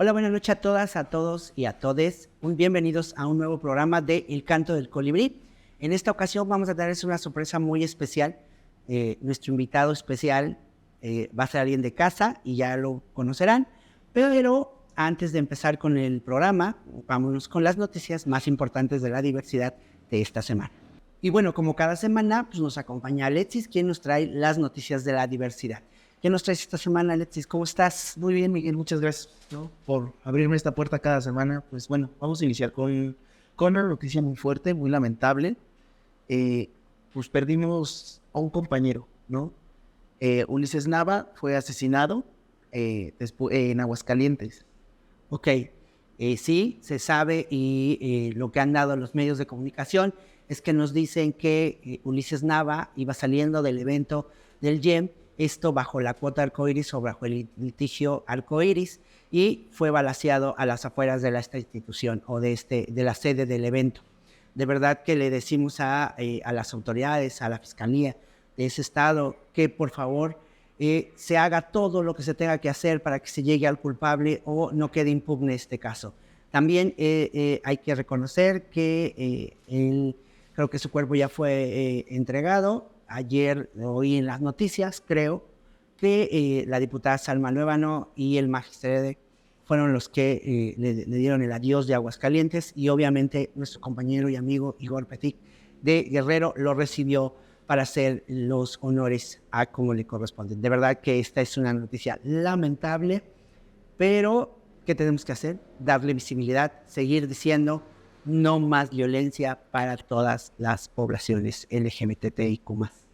Hola, buenas noches a todas, a todos y a todes. Muy bienvenidos a un nuevo programa de El Canto del Colibrí. En esta ocasión vamos a darles una sorpresa muy especial. Nuestro invitado especial va a ser alguien de casa y ya lo conocerán. Pero antes de empezar con el programa, vámonos con las noticias más importantes de la diversidad de esta semana. Y bueno, como cada semana, pues nos acompaña Alexis, quien nos trae las noticias de la diversidad. ¿Qué nos traes esta semana, Alexis? ¿Cómo estás? Muy bien, Miguel, muchas gracias, ¿no?, por abrirme esta puerta cada semana. Pues bueno, vamos a iniciar con una noticia muy fuerte, muy lamentable. Pues perdimos a un compañero, ¿no? Ulises Nava fue asesinado en Aguascalientes. Ok, sí, se sabe y lo que han dado los medios de comunicación es que nos dicen que Ulises Nava iba saliendo del evento del YEM, esto bajo la cuota arcoíris o bajo el litigio arcoíris, y fue balaceado a las afueras de esta institución o de la sede del evento. De verdad que le decimos a las autoridades, a la fiscalía de ese estado, que por favor se haga todo lo que se tenga que hacer para que se llegue al culpable o no quede impugne este caso. También hay que reconocer que creo que su cuerpo ya fue entregado. Ayer oí en las noticias, creo, que la diputada Salma Luébano y el magistrado fueron los que le dieron el adiós de Aguascalientes, y obviamente nuestro compañero y amigo Igor Petit de Guerrero lo recibió para hacer los honores a como le corresponden. De verdad que esta es una noticia lamentable, pero ¿qué tenemos que hacer? Darle visibilidad, seguir diciendo no más violencia para todas las poblaciones LGBTIQ+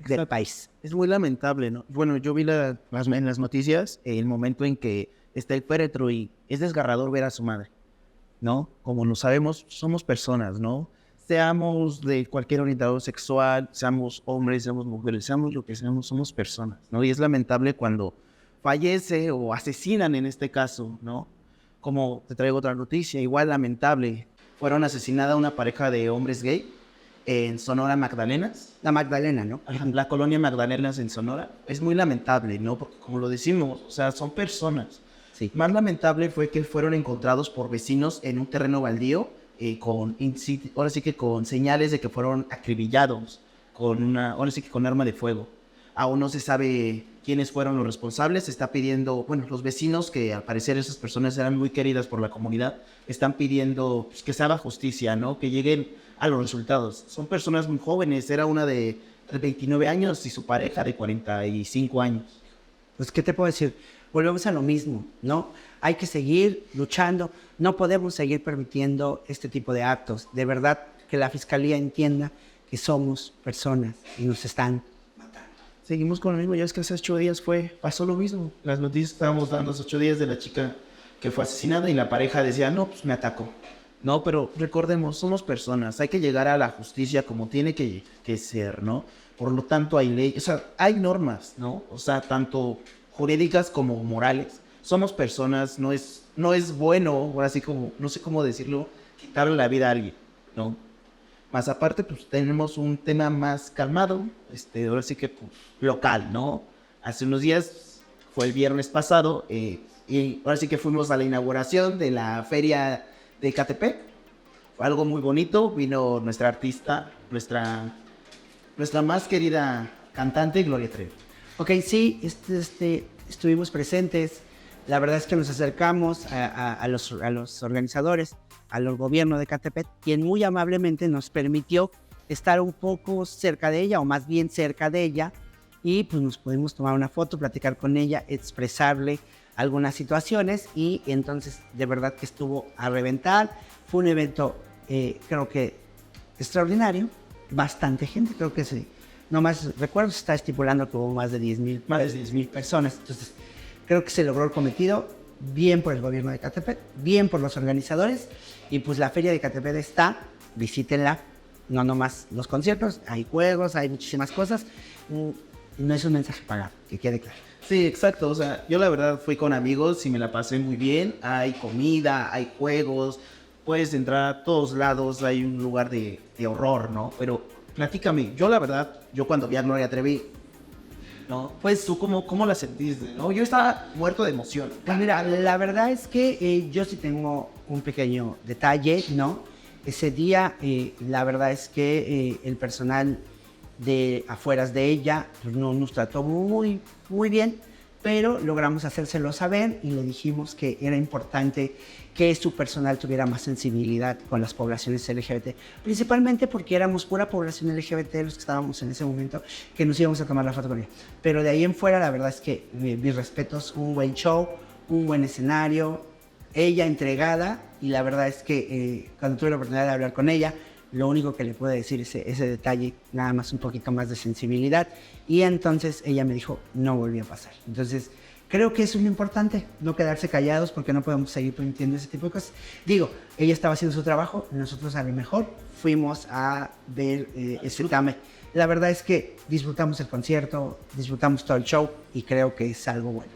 del país. Es muy lamentable, ¿no? Bueno, yo vi en las noticias el momento en que está el féretro y es desgarrador ver a su madre, ¿no? Como lo sabemos, somos personas, ¿no? Seamos de cualquier orientación sexual, seamos hombres, seamos mujeres, seamos lo que seamos, somos personas, ¿no? Y es lamentable cuando fallece o asesinan en este caso, ¿no? Como te traigo otra noticia, igual lamentable. Fueron asesinada una pareja de hombres gay en Sonora Magdalenas. La Magdalena, ¿no? La colonia Magdalenas en Sonora. Es muy lamentable, ¿no? Porque como lo decimos, o sea, son personas. Sí. Más lamentable fue que fueron encontrados por vecinos en un terreno baldío ahora sí que con señales de que fueron acribillados ahora sí que con arma de fuego. Aún no se sabe quiénes fueron los responsables. Se está pidiendo, bueno, los vecinos, que al parecer esas personas eran muy queridas por la comunidad, están pidiendo pues, que se haga justicia, ¿no? Que lleguen a los resultados. Son personas muy jóvenes. Era una de 29 años y su pareja de 45 años. Pues, ¿qué te puedo decir? Volvemos a lo mismo, ¿no? Hay que seguir luchando. No podemos seguir permitiendo este tipo de actos. De verdad que la fiscalía entienda que somos personas y nos están matando. Seguimos con lo mismo. Ya es que hace 8 días pasó lo mismo. Las noticias estábamos dando hace 8 días de la chica que fue asesinada y la pareja decía, no, pues me atacó. No, pero recordemos, somos personas. Hay que llegar a la justicia como tiene que ser, ¿no? Por lo tanto, hay leyes, o sea, hay normas, ¿no? O sea, tanto jurídicas como morales. Somos personas, no es bueno, ahora sí como, no sé cómo decirlo, quitarle la vida a alguien, ¿no? Más aparte, pues tenemos un tema más calmado, ahora sí que pues, local, ¿no? Hace unos días, fue el viernes pasado, y ahora sí que fuimos a la inauguración de la feria de Ecatepec. Fue algo muy bonito. Vino nuestra artista, nuestra más querida cantante, Gloria Trevi. Ok, sí, estuvimos presentes. La verdad es que nos acercamos a los organizadores, al gobierno de Ecatepec, quien muy amablemente nos permitió estar un poco cerca de ella, o más bien cerca de ella, y pues nos pudimos tomar una foto, platicar con ella, expresarle algunas situaciones, y entonces de verdad que estuvo a reventar. Fue un evento, creo que extraordinario, bastante gente, creo que sí. No más recuerdo, se está estipulando que hubo más de 10,000 personas. Entonces, creo que se logró el cometido, bien por el gobierno de Ecatepec, bien por los organizadores, y pues la feria de Ecatepec está, visítenla, no nomás los conciertos, hay juegos, hay muchísimas cosas, no es un mensaje pagado, que quede claro. Sí, exacto, o sea, yo la verdad fui con amigos y me la pasé muy bien. Hay comida, hay juegos, puedes entrar a todos lados, hay un lugar de horror, ¿no? Pero platícame, yo la verdad, yo cuando vi a Gloria Trevi, ¿no? Pues tú, ¿cómo la sentiste, no? Yo estaba muerto de emoción. Pues mira, la verdad es que yo sí tengo un pequeño detalle, ¿no? Ese día, la verdad es que el personal de afueras de ella pues, no nos trató muy, muy bien, pero logramos hacérselo saber y le dijimos que era importante que su personal tuviera más sensibilidad con las poblaciones LGBT, principalmente porque éramos pura población LGBT los que estábamos en ese momento, que nos íbamos a tomar la foto con ella. Pero de ahí en fuera, la verdad es que mis respetos, un buen show, un buen escenario, ella entregada, y la verdad es que cuando tuve la oportunidad de hablar con ella, lo único que le puedo decir es ese detalle, nada más un poquito más de sensibilidad, y entonces ella me dijo, no volvió a pasar. Entonces, creo que eso es lo importante, no quedarse callados porque no podemos seguir permitiendo ese tipo de cosas. Digo, ella estaba haciendo su trabajo, nosotros a lo mejor fuimos a ver ese tema. La verdad es que disfrutamos el concierto, disfrutamos todo el show y creo que es algo bueno.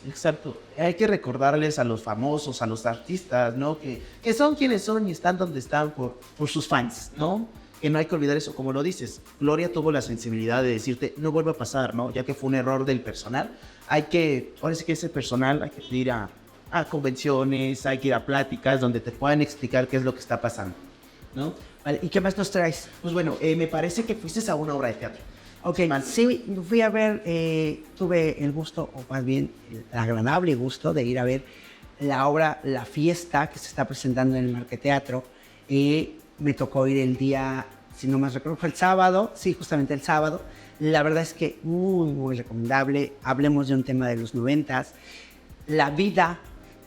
Exacto. Hay que recordarles a los famosos, a los artistas, ¿no? Que son quienes son y están donde están por sus fans, ¿no? Que no hay que olvidar eso, como lo dices. Gloria tuvo la sensibilidad de decirte, no vuelve a pasar, ¿no? Ya que fue un error del personal. Ahora sí que ese personal hay que ir a convenciones, hay que ir a pláticas donde te puedan explicar qué es lo que está pasando, ¿no? Vale, ¿y qué más nos traes? Pues bueno, me parece que fuiste a una obra de teatro. Ok, sí, fui a ver, tuve el gusto, o más bien el agradable gusto de ir a ver la obra La Fiesta, que se está presentando en el Marqueteatro. Me tocó ir el día, si no más recuerdo, fue el sábado, sí, justamente el sábado. La verdad es que muy, muy recomendable. Hablemos de un tema de los 90s. La vida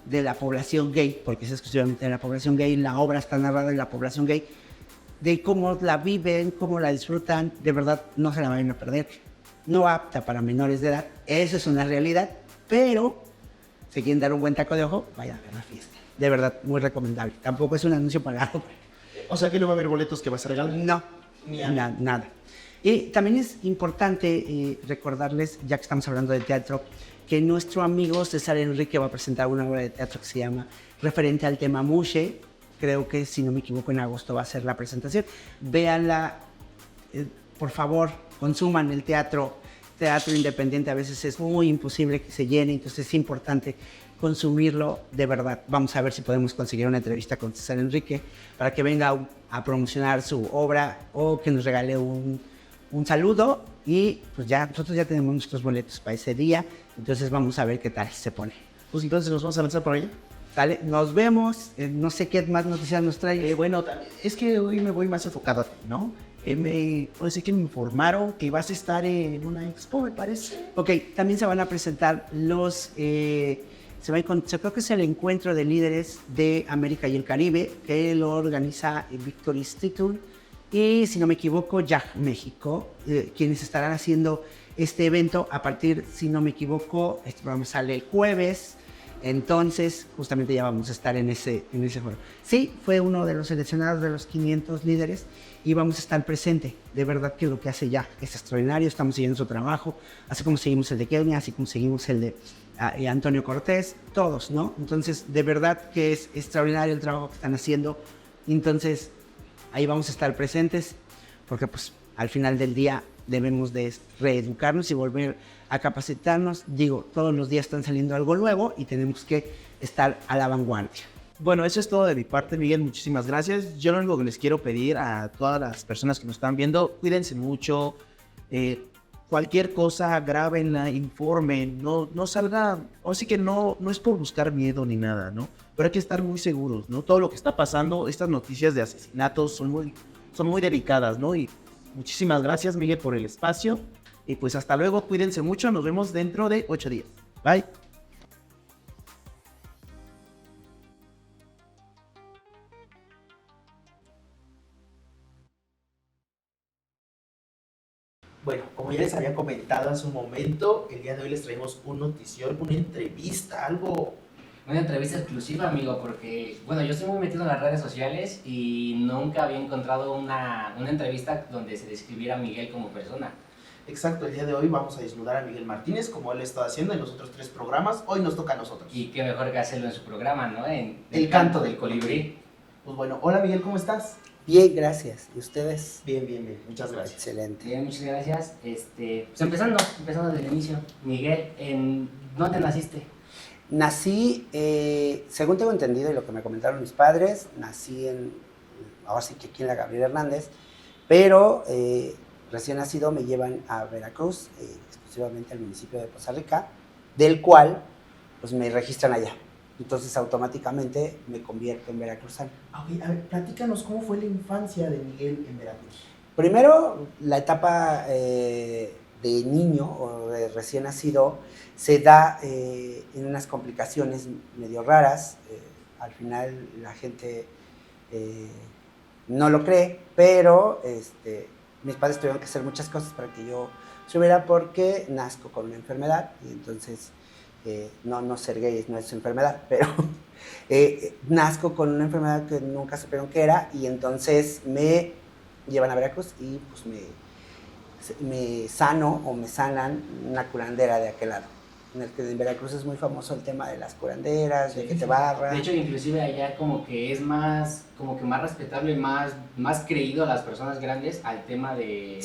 de la población gay, porque es exclusivamente de la población gay, la obra está narrada en la población gay, de cómo la viven, cómo la disfrutan, de verdad no se la vayan a perder. No apta para menores de edad, eso es una realidad, pero si quieren dar un buen taco de ojo, vayan a ver La Fiesta. De verdad, muy recomendable. Tampoco es un anuncio pagado. O sea que no va a haber boletos que vas a regalar. No, nada. Y también es importante recordarles, ya que estamos hablando de teatro, que nuestro amigo César Enrique va a presentar una obra de teatro que se llama Referente al tema Mushe. Creo que, si no me equivoco, en agosto va a ser la presentación. Véanla, por favor, consuman el teatro. Teatro independiente a veces es muy imposible que se llene, entonces es importante consumirlo de verdad. Vamos a ver si podemos conseguir una entrevista con César Enrique para que venga a promocionar su obra o que nos regale un saludo. Y pues ya, nosotros ya tenemos nuestros boletos para ese día, entonces vamos a ver qué tal se pone. Pues entonces nos vamos a lanzar por allá. Vale, nos vemos. No sé qué más noticias nos trae. Bueno, es que hoy me voy más enfocado a ti, ¿no? Puede que me informaron que vas a estar en una expo, me parece. Ok, también se van a presentar los... creo que es el encuentro de líderes de América y el Caribe, que lo organiza Victor Institute y, si no me equivoco, YAG México, quienes estarán haciendo este evento a partir, si no me equivoco, este programa sale el jueves. Entonces, justamente ya vamos a estar en ese foro. Sí, fue uno de los seleccionados de los 500 líderes y vamos a estar presente. De verdad que lo que hace ya es extraordinario. Estamos siguiendo su trabajo, así como seguimos el de Kenia, así como seguimos el de Antonio Cortés, todos, ¿no? Entonces, de verdad que es extraordinario el trabajo que están haciendo. Entonces, ahí vamos a estar presentes porque, pues, al final del día debemos de reeducarnos y volver a capacitarnos. Digo, todos los días están saliendo algo nuevo y tenemos que estar a la vanguardia. Bueno, eso es todo de mi parte, Miguel. Muchísimas gracias. Yo lo único que les quiero pedir a todas las personas que nos están viendo, cuídense mucho. Cualquier cosa, grábenla, informen. No salgan. O sí que no es por buscar miedo ni nada, ¿no? Pero hay que estar muy seguros, ¿no? Todo lo que está pasando, estas noticias de asesinatos son muy delicadas, ¿no? Y muchísimas gracias, Miguel, por el espacio. Y pues hasta luego, cuídense mucho. Nos vemos dentro de 8 días. Bye. Bueno, como ya les había comentado hace un momento, el día de hoy les traemos una notición, una entrevista, algo... Una entrevista exclusiva, amigo, porque, bueno, yo estoy muy metido en las redes sociales y nunca había encontrado una entrevista donde se describiera a Miguel como persona. Exacto, el día de hoy vamos a desnudar a Miguel Martínez, como él está haciendo en los otros 3 programas. Hoy nos toca a nosotros. Y qué mejor que hacerlo en su programa, ¿no? En El canto del colibrí. Pues bueno, hola Miguel, ¿cómo estás? Bien, gracias. ¿Y ustedes? Bien, bien, bien. Muchas gracias. Excelente. Bien, muchas gracias. Pues empezando desde el inicio. Miguel, ¿dónde naciste? Nací, según tengo entendido y lo que me comentaron mis padres, nací ahora sí que aquí en la Gabriel Hernández, pero recién nacido me llevan a Veracruz, exclusivamente al municipio de Poza Rica, del cual pues me registran allá. Entonces automáticamente me convierto en veracruzano. Ok, a ver, platícanos cómo fue la infancia de Miguel en Veracruz. Primero, la etapa de niño o de recién nacido se da en unas complicaciones medio raras. Al final la gente no lo cree, pero mis padres tuvieron que hacer muchas cosas para que yo subiera porque nazco con una enfermedad y entonces no ser gay no es enfermedad, pero nazco con una enfermedad que nunca supieron qué era y entonces me llevan a Veracruz y pues me sano o me sanan una curandera de aquel lado. En Veracruz es muy famoso el tema de las curanderas, de que te barran. De hecho, inclusive allá como que es más respetable, más creído a las personas grandes al tema de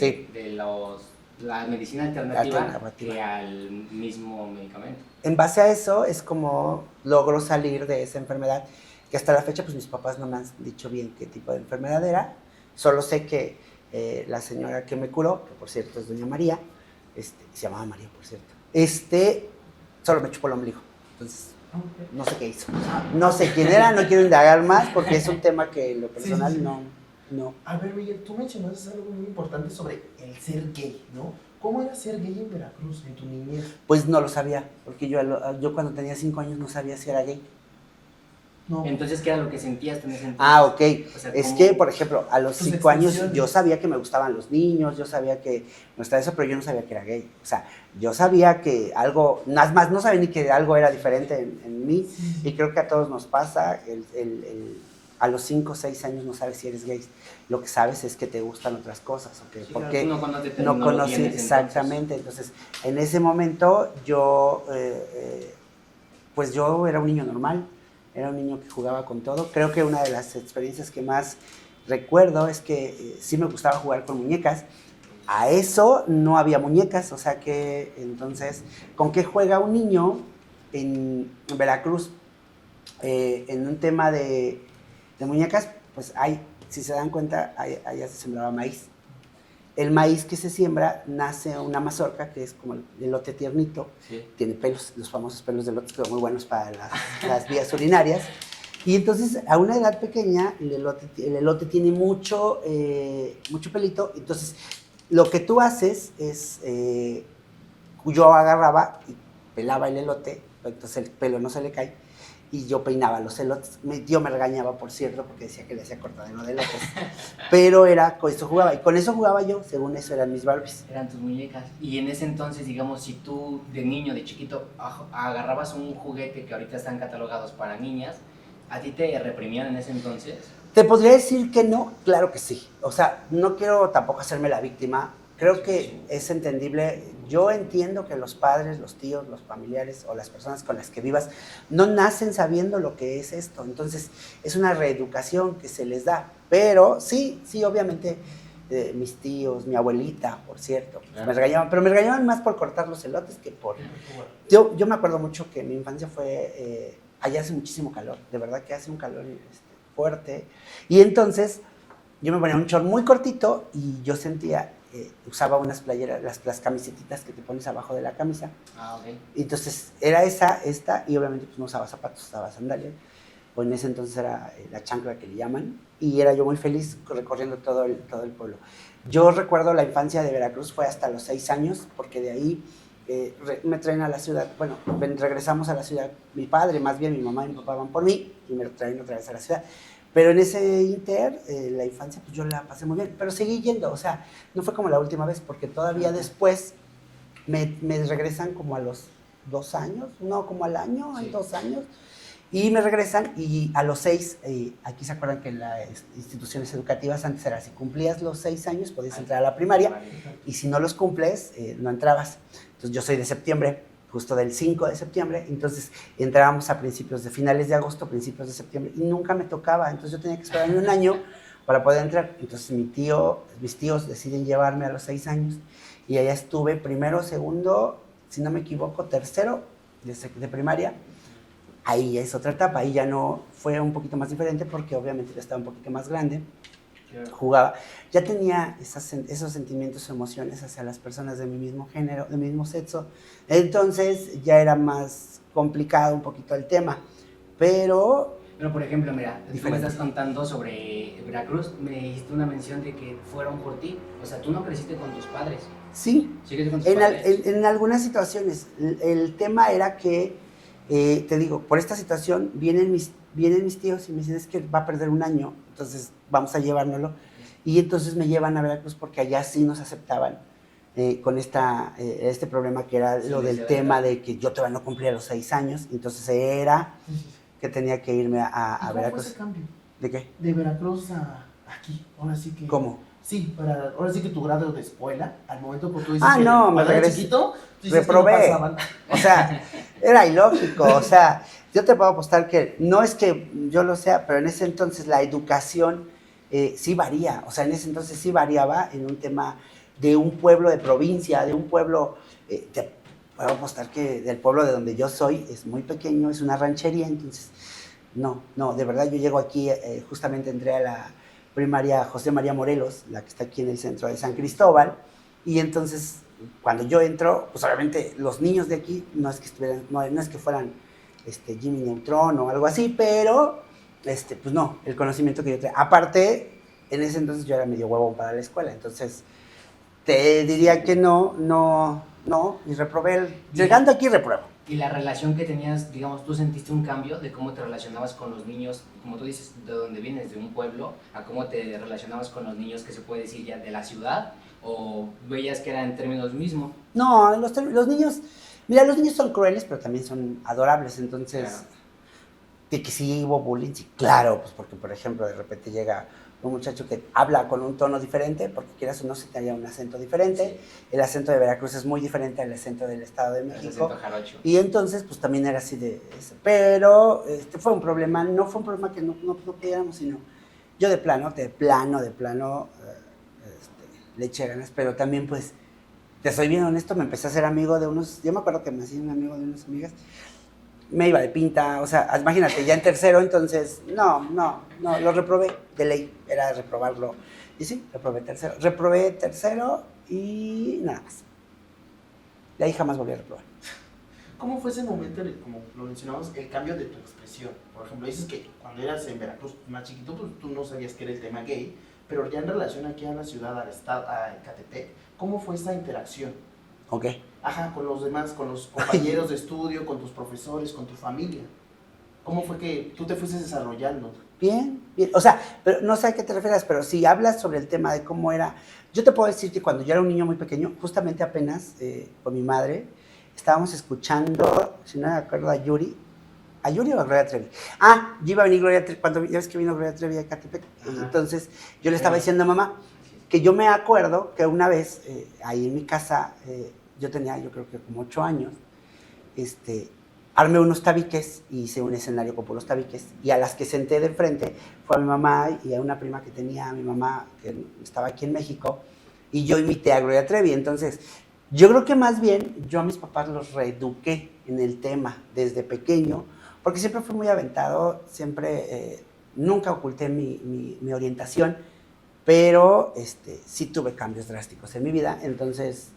la medicina alternativa que al mismo medicamento. En base a eso es como logro salir de esa enfermedad, que hasta la fecha pues mis papás no me han dicho bien qué tipo de enfermedad era. Solo sé que la señora que me curó, que por cierto es doña María, se llamaba María por cierto, solo me chupó el ombligo. Entonces, no sé qué hizo. No sé quién era, no quiero indagar más porque es un tema que en lo personal no. A ver, Miguel, tú mencionaste algo muy importante sobre el ser gay, ¿no? ¿Cómo era ser gay en Veracruz, en tu niñez? Pues no lo sabía, porque yo cuando tenía 5 años no sabía si era gay. No. Entonces, ¿qué era lo que sentías en ese entonces? Ah, ok. O sea, es que, por ejemplo, a los 5 años yo sabía sabía que me gustaban los niños, yo sabía que no estaba eso, pero yo no sabía que era gay. O sea, yo sabía que algo, nada más no sabía ni que algo era diferente en mí, y creo que a todos nos pasa, a los 5 o 6 años no sabes si eres gay. Lo que sabes es que te gustan otras cosas, okay, sí, porque no conocí exactamente. Entonces, en ese momento yo, pues yo era un niño normal. Era un niño que jugaba con todo. Creo que una de las experiencias que más recuerdo es que sí me gustaba jugar con muñecas. A eso no había muñecas, o sea que entonces, ¿con qué juega un niño en Veracruz? En un tema de muñecas, pues si se dan cuenta, allá se sembraba maíz. El maíz que se siembra nace una mazorca que es como el elote tiernito, sí. Tiene pelos, los famosos pelos de elote que son muy buenos para las vías urinarias. Y entonces a una edad pequeña el elote tiene mucho pelito, entonces lo que tú haces es, yo agarraba y pelaba el elote, entonces el pelo no se le cae, y yo peinaba los elotes. Mi tío me regañaba, por cierto, porque decía que le hacía cortadero de elotes. Pero con eso jugaba, y con eso jugaba yo, según eso eran mis Barbies. Eran tus muñecas. Y en ese entonces, digamos, si tú de niño, de chiquito, agarrabas un juguete que ahorita están catalogados para niñas, ¿a ti te reprimían en ese entonces? Te podría decir que no, claro que sí. O sea, no quiero tampoco hacerme la víctima. Creo que es entendible. Yo entiendo que los padres, los tíos, los familiares o las personas con las que vivas no nacen sabiendo lo que es esto. Entonces, es una reeducación que se les da. Pero sí, obviamente, mis tíos, mi abuelita, por cierto, claro, me regañaban. Pero me regañaban más por cortar los elotes que por... Yo me acuerdo mucho que mi infancia fue... allá hace muchísimo calor. De verdad que hace un calor fuerte. Y entonces, yo me ponía un short muy cortito y yo sentía... usaba unas playeras, las camisetitas que te pones abajo de la camisa. Ah, ok. Entonces, era esta, y obviamente pues no usaba zapatos, usaba sandalias. O en ese entonces era la chancla que le llaman. Y era yo muy feliz recorriendo todo el pueblo. Yo recuerdo la infancia de Veracruz fue hasta los 6 años, porque de ahí me traen a la ciudad. Bueno, regresamos a la ciudad. Mi padre, más bien mi mamá y mi papá van por mí, y me traen otra vez a la ciudad. Pero en ese inter, la infancia, pues yo la pasé muy bien. Pero seguí yendo, o sea, no fue como la última vez, porque todavía después me regresan como a los 2 años, no, como al año, sí. 2 años. Y me regresan y a los 6, aquí se acuerdan que en las instituciones educativas antes era, si cumplías los 6 años, podías entrar a la primaria, y si no los cumples, no entrabas. Entonces yo soy de septiembre, justo del 5 de septiembre, entonces entrábamos a finales de agosto, principios de septiembre, y nunca me tocaba, entonces yo tenía que esperarme un año para poder entrar. Entonces mis tíos deciden llevarme a los 6 años, y allá estuve primero, segundo, si no me equivoco, tercero de primaria. Ahí ya es otra etapa, ahí ya no, fue un poquito más diferente porque obviamente ya estaba un poquito más grande, jugaba, ya tenía esos sentimientos o emociones hacia las personas de mi mismo género, de mi mismo sexo, entonces ya era más complicado un poquito el tema, pero por ejemplo, mira, tú me estás contando sobre Veracruz, me hiciste una mención de que fueron por ti, o sea, tú no creciste con tus padres. Sí, con tus padres? En algunas situaciones, el tema era que, te digo, por esta situación vienen mis tíos y me dicen, es que va a perder un año, entonces vamos a llevárnoslo. Y entonces me llevan a Veracruz porque allá sí nos aceptaban con este problema que era lo del tema de que yo todavía no cumplía los 6 años, entonces era que tenía que irme a Veracruz. ¿Cómo fue ese cambio? ¿De qué? De Veracruz a aquí, ahora sí que... ¿Cómo? Sí, ahora sí que tu grado de escuela, al momento que tú dices que no, cuando eras chiquito, reprobé. Que no o sea, era ilógico, o sea, yo te puedo apostar que, no es que yo lo sea, pero en ese entonces la educación sí varía, o sea, en ese entonces sí variaba en un tema de un pueblo de provincia, de un pueblo, te puedo apostar que del pueblo de donde yo soy es muy pequeño, es una ranchería, entonces, no, de verdad yo llego aquí, justamente entré a la primaria José María Morelos, la que está aquí en el centro de San Cristóbal, y entonces cuando yo entro, pues obviamente los niños de aquí no es que fueran Jimmy Neutron o algo así, pero pues no, el conocimiento que yo traía. Aparte, en ese entonces yo era medio huevón para la escuela, entonces te diría que no, y reprobé, llegando aquí repruebo. Y la relación que tenías, digamos, ¿tú sentiste un cambio de cómo te relacionabas con los niños, como tú dices, de donde vienes, de un pueblo, a cómo te relacionabas con los niños que se puede decir ya de la ciudad, o veías que eran en términos mismos? No, los niños, mira, los niños son crueles, pero también son adorables, entonces, claro. De que sí hubo bullying, sí, claro, pues porque, por ejemplo, de repente llega un muchacho que habla con un tono diferente, porque quieras o no se te haría un acento diferente. Sí. El acento de Veracruz es muy diferente al acento del Estado de México. El acento jarocho. Y entonces, pues también era así de eso. Pero fue un problema, no fue un problema que no pudiéramos, sino yo de plano, le eché ganas, pero también, pues, te soy bien honesto, me empecé a ser amigo de yo me acuerdo que me hacía un amigo de unas amigas, me iba de pinta, o sea, imagínate, ya en tercero, entonces, no, lo reprobé, de ley, era reprobarlo, y sí, reprobé tercero y nada más. De ahí jamás volví a reprobar. ¿Cómo fue ese momento, como lo mencionamos, el cambio de tu expresión? Por ejemplo, dices que cuando eras en Veracruz más chiquito, pues tú no sabías que era el tema gay, pero ya en relación aquí a la ciudad, al estado, a Ecatepec, ¿cómo fue esa interacción? Ok. Ajá, con los demás, con los compañeros de estudio, con tus profesores, con tu familia. ¿Cómo fue que tú te fuiste desarrollando? Bien, o sea, pero no sé a qué te refieres, pero si hablas sobre el tema de cómo era, yo te puedo decir que cuando yo era un niño muy pequeño, justamente apenas con mi madre, estábamos escuchando, si no me acuerdo, ¿A Yuri o a Gloria Trevi? Yo iba a venir Gloria Trevi, cuando ya ves que vino Gloria Trevi a Ecatepec, entonces yo le estaba diciendo a mamá que yo me acuerdo que una vez, ahí en mi casa, yo tenía, yo creo que como 8 años, armé unos tabiques y hice un escenario con puros tabiques, y a las que senté de enfrente fue a mi mamá y a una prima que tenía mi mamá, que estaba aquí en México, y yo imité a Gloria Trevi. Entonces, yo creo que más bien yo a mis papás los reeduqué en el tema desde pequeño, porque siempre fui muy aventado, siempre, nunca oculté mi orientación, pero sí tuve cambios drásticos en mi vida, entonces...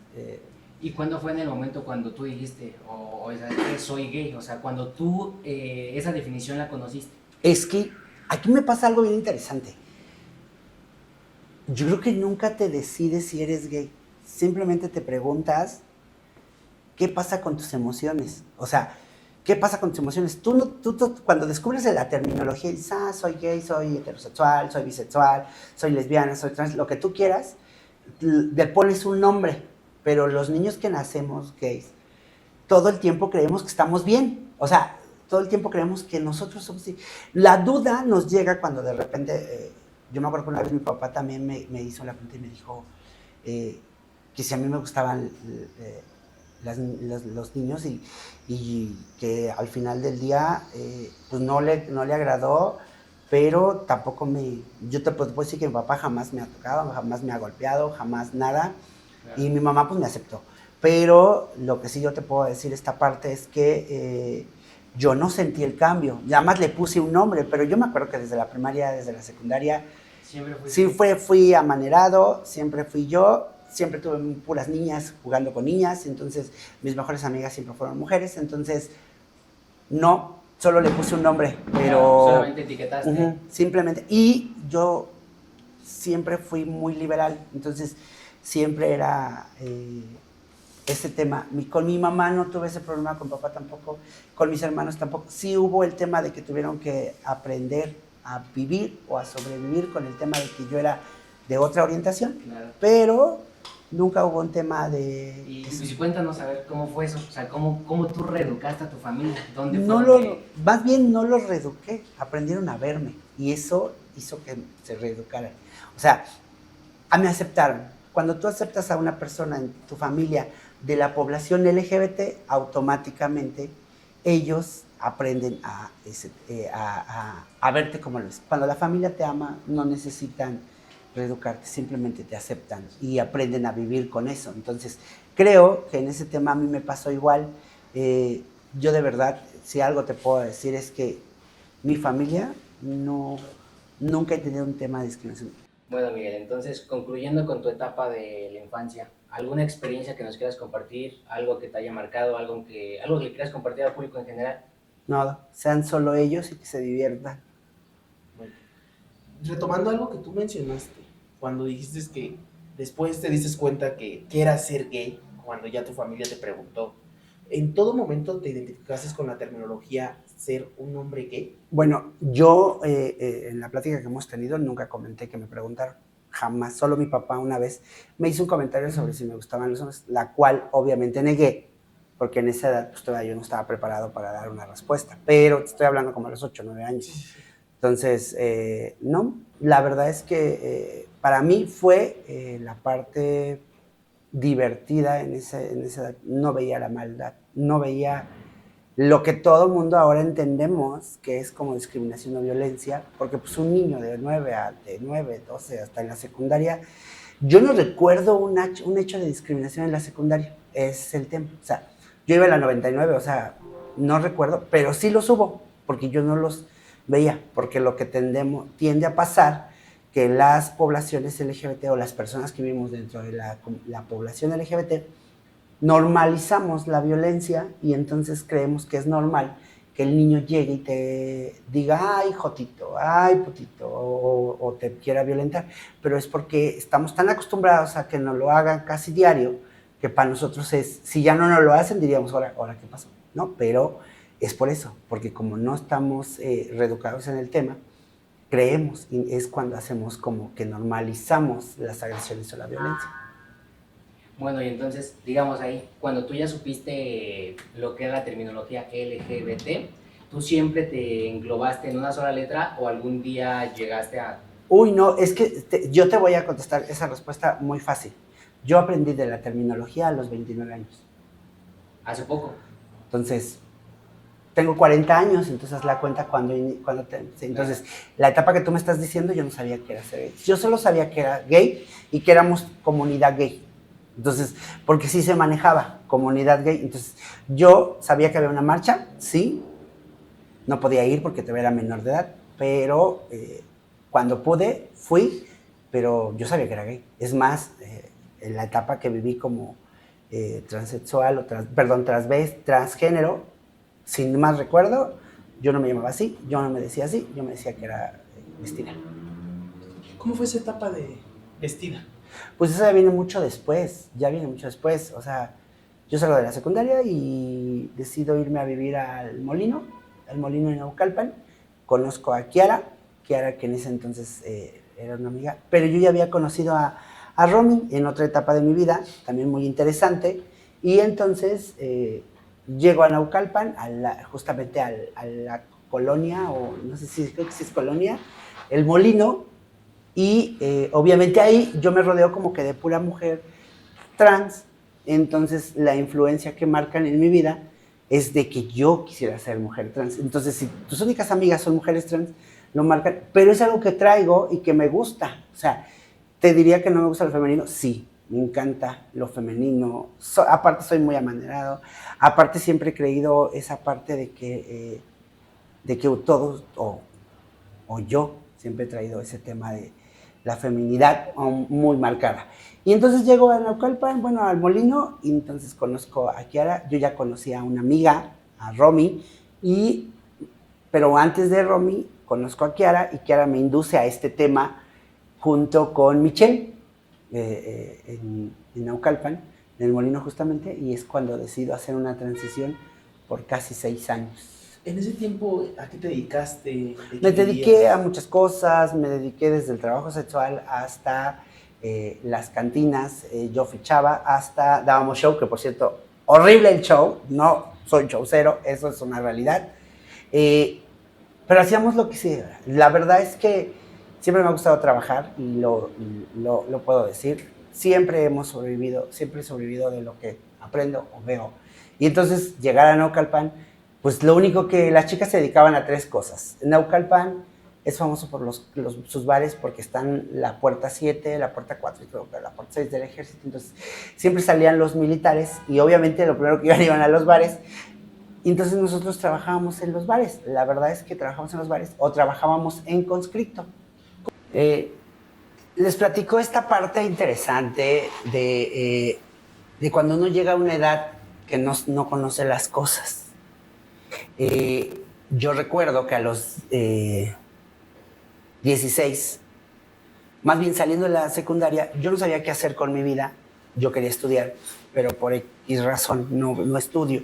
¿Y cuándo fue en el momento cuando tú dijiste, que soy gay? O sea, cuando tú esa definición la conociste. Es que aquí me pasa algo bien interesante. Yo creo que nunca te decides si eres gay. Simplemente te preguntas, ¿qué pasa con tus emociones? O sea, ¿qué pasa con tus emociones? Tú cuando descubres la terminología, dices, soy gay, soy heterosexual, soy bisexual, soy lesbiana, soy trans, lo que tú quieras, le pones un nombre. Pero los niños que nacemos gays, todo el tiempo creemos que estamos bien. O sea, todo el tiempo creemos que nosotros somos así. La duda nos llega cuando de repente, yo me acuerdo que una vez mi papá también me hizo la pregunta y me dijo que si a mí me gustaban los niños y que al final del día pues no le agradó, pero tampoco yo te puedo decir que mi papá jamás me ha tocado, jamás me ha golpeado, jamás nada, claro. Y mi mamá pues me aceptó. Pero lo que sí yo te puedo decir esta parte es que yo no sentí el cambio, nada más le puse un nombre, pero yo me acuerdo que desde la primaria, desde la secundaria, fui amanerado, siempre fui yo, siempre tuve puras niñas jugando con niñas, entonces mis mejores amigas siempre fueron mujeres, entonces no, solo le puse un nombre, pero... Solamente etiquetaste. Simplemente, y yo siempre fui muy liberal, entonces siempre era... ese tema, con mi mamá no tuve ese problema, con papá tampoco, con mis hermanos tampoco. Sí hubo el tema de que tuvieron que aprender a vivir o a sobrevivir con el tema de que yo era de otra orientación, claro. Pero nunca hubo un tema de... Y cuéntanos a ver cómo fue eso, o sea, cómo tú reeducaste a tu familia, ¿dónde fue? Más bien no los reeduqué, aprendieron a verme y eso hizo que se reeducaran. O sea, me aceptaron. Cuando tú aceptas a una persona en tu familia de la población LGBT, automáticamente ellos aprenden a verte como lo es. Cuando la familia te ama, no necesitan reeducarte, simplemente te aceptan y aprenden a vivir con eso. Entonces, creo que en ese tema a mí me pasó igual. Yo de verdad, si algo te puedo decir es que mi familia nunca he tenido un tema de discriminación. Bueno, Miguel, entonces, concluyendo con tu etapa de la infancia, ¿alguna experiencia que nos quieras compartir? ¿Algo que te haya marcado? ¿Algo que le quieras compartir al público en general? Nada, sean solo ellos y que se diviertan. Bueno, retomando algo que tú mencionaste, cuando dijiste que después te diste cuenta que era ser gay, cuando ya tu familia te preguntó, ¿en todo momento te identificaste con la terminología ser un hombre gay? Bueno, yo en la plática que hemos tenido nunca comenté que me preguntaron, jamás. Solo mi papá una vez me hizo un comentario sobre si me gustaban los hombres, la cual obviamente negué, porque en esa edad pues, todavía yo no estaba preparado para dar una respuesta, pero te estoy hablando como a los 8 o 9 años. Entonces, no, la verdad es que para mí fue la parte divertida en esa edad. No veía la maldad, no veía lo que todo mundo ahora entendemos que es como discriminación o violencia, porque pues un niño de 9, 12, hasta en la secundaria, yo no recuerdo un hecho de discriminación en la secundaria, es el tema. O sea, yo iba a la 99, o sea, no recuerdo, pero sí los hubo, porque yo no los veía, porque lo que tiende a pasar, que las poblaciones LGBT o las personas que vivimos dentro de la población LGBT, normalizamos la violencia y entonces creemos que es normal que el niño llegue y te diga, ay, jotito, ay, putito, o te quiera violentar, pero es porque estamos tan acostumbrados a que nos lo hagan casi diario, que para nosotros si ya no nos lo hacen, diríamos, ahora ¿qué pasó? ¿No? Pero es por eso, porque como no estamos reeducados en el tema, creemos, y es cuando hacemos como que normalizamos las agresiones o la violencia. Bueno, y entonces, digamos ahí, cuando tú ya supiste lo que era la terminología LGBT, ¿tú siempre te englobaste en una sola letra o algún día llegaste a...? Uy, no, es que yo te voy a contestar esa respuesta muy fácil. Yo aprendí de la terminología a los 29 años. ¿Hace poco? Entonces, tengo 40 años, entonces haz la cuenta entonces, la etapa que tú me estás diciendo, yo no sabía que era ser gay. Yo solo sabía que era gay y que éramos comunidad gay. Entonces, porque sí se manejaba comunidad gay. Entonces, yo sabía que había una marcha, sí. No podía ir porque todavía era menor de edad, pero cuando pude, fui, pero yo sabía que era gay. Es más, en la etapa que viví como transexual, transgénero, sin más recuerdo, yo no me llamaba así, yo no me decía así, yo me decía que era vestida. ¿Cómo fue esa etapa de vestida? Pues eso ya viene mucho después, o sea, yo salgo de la secundaria y decido irme a vivir al Molino en Naucalpan, conozco a Kiara que en ese entonces era una amiga, pero yo ya había conocido a Romy en otra etapa de mi vida, también muy interesante, y entonces llego a Naucalpan, justamente a la colonia, o no sé si creo que sí es colonia, el Molino. Y obviamente ahí yo me rodeo como que de pura mujer trans entonces la influencia que marcan en mi vida es de que yo quisiera ser mujer trans. Entonces, si tus únicas amigas son mujeres trans, lo marcan, pero es algo que traigo y que me gusta. O sea, ¿te diría que no me gusta lo femenino? Sí, me encanta lo femenino. Aparte soy muy amanerado. Aparte siempre he creído esa parte de que todos, o yo, siempre he traído ese tema de la feminidad muy marcada. Y entonces llego a Naucalpan, bueno, al Molino, y entonces conozco a Kiara. Yo ya conocía a una amiga, a Romy, pero antes de Romy conozco a Kiara, y Kiara me induce a este tema junto con Michelle en Naucalpan, en el Molino justamente, y es cuando decido hacer una transición por casi 6 años. En ese tiempo, ¿a qué te dedicaste? Me dediqué a muchas cosas, me dediqué desde el trabajo sexual hasta las cantinas, yo fichaba, hasta dábamos show, que por cierto, horrible el show, no soy showcero, eso es una realidad, pero hacíamos lo que sea. La verdad es que siempre me ha gustado trabajar y lo puedo decir, siempre he sobrevivido de lo que aprendo o veo. Y entonces llegar a Naucalpan, pues lo único que las chicas se dedicaban a 3 cosas. Naucalpan es famoso por sus bares porque están la puerta 7, la puerta 4 y creo que la puerta 6 del ejército. Entonces siempre salían los militares y obviamente lo primero que iban a los bares. Y entonces nosotros trabajábamos en los bares. La verdad es que trabajábamos en los bares o trabajábamos en conscripto. Les platico esta parte interesante de cuando uno llega a una edad que no conoce las cosas. Yo recuerdo que a los 16, más bien saliendo de la secundaria, yo no sabía qué hacer con mi vida. Yo quería estudiar, pero por X razón no estudio.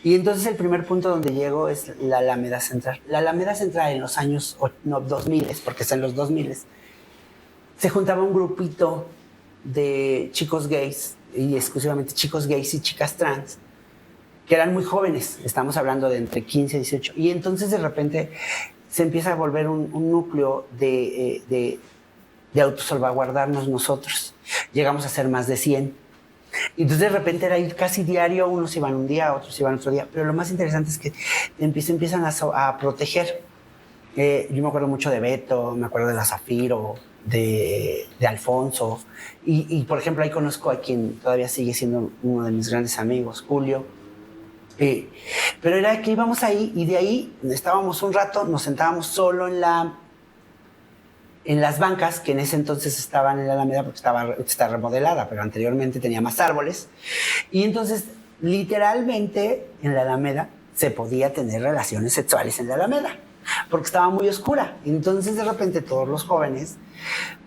Y entonces el primer punto donde llego es la Alameda Central. La Alameda Central en los años 2000, porque es en los 2000, se juntaba un grupito de chicos gays, y exclusivamente chicos gays y chicas trans, que eran muy jóvenes, estamos hablando de entre 15 y 18, y entonces de repente se empieza a volver un núcleo de autosalvaguardarnos nosotros. Llegamos a ser más de 100. Y entonces de repente era ir casi diario, unos iban un día, otros iban otro día, pero lo más interesante es que empiezan a proteger. Yo me acuerdo mucho de Beto, me acuerdo de la Zafiro, de Alfonso, y por ejemplo ahí conozco a quien todavía sigue siendo uno de mis grandes amigos, Julio. Pero era que íbamos ahí y de ahí estábamos un rato, nos sentábamos solo en las bancas, que en ese entonces estaban en la Alameda porque está remodelada, pero anteriormente tenía más árboles. Y entonces, literalmente, en la Alameda se podía tener relaciones sexuales en la Alameda, porque estaba muy oscura. Entonces, de repente, todos los jóvenes,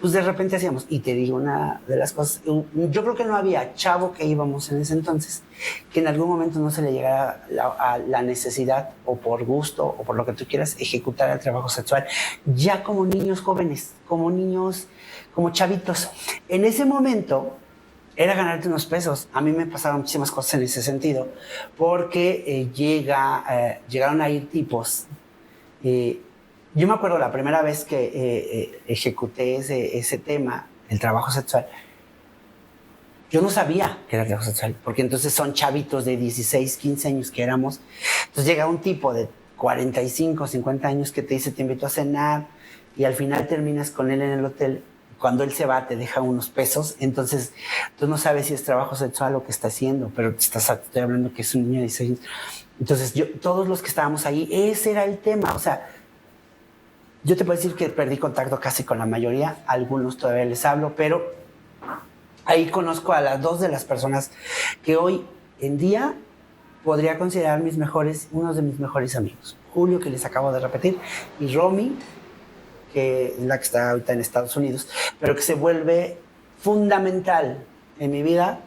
pues de repente hacíamos. Y te digo una de las cosas, yo creo que no había chavo que íbamos en ese entonces que en algún momento no se le llegara a la necesidad, o por gusto, o por lo que tú quieras, ejecutar el trabajo sexual, ya como niños jóvenes, como niños, como chavitos. En ese momento era ganarte unos pesos. A mí me pasaron muchísimas cosas en ese sentido, porque llegaron a ir tipos. Yo me acuerdo la primera vez que ejecuté ese tema, el trabajo sexual, yo no sabía que era trabajo sexual, porque entonces son chavitos de 16, 15 años que éramos. Entonces llega un tipo de 45, 50 años que te dice, te invito a cenar, y al final terminas con él en el hotel. Cuando él se va, te deja unos pesos. Entonces tú no sabes si es trabajo sexual lo que está haciendo, pero estoy hablando que es un niño de 16 años. Entonces todos los que estábamos ahí, ese era el tema. O sea, yo te puedo decir que perdí contacto casi con la mayoría, a algunos todavía les hablo, pero ahí conozco a las 2 de las personas que hoy en día podría considerar uno de mis mejores amigos. Julio, que les acabo de repetir, y Romy, que es la que está ahorita en Estados Unidos, pero que se vuelve fundamental en mi vida,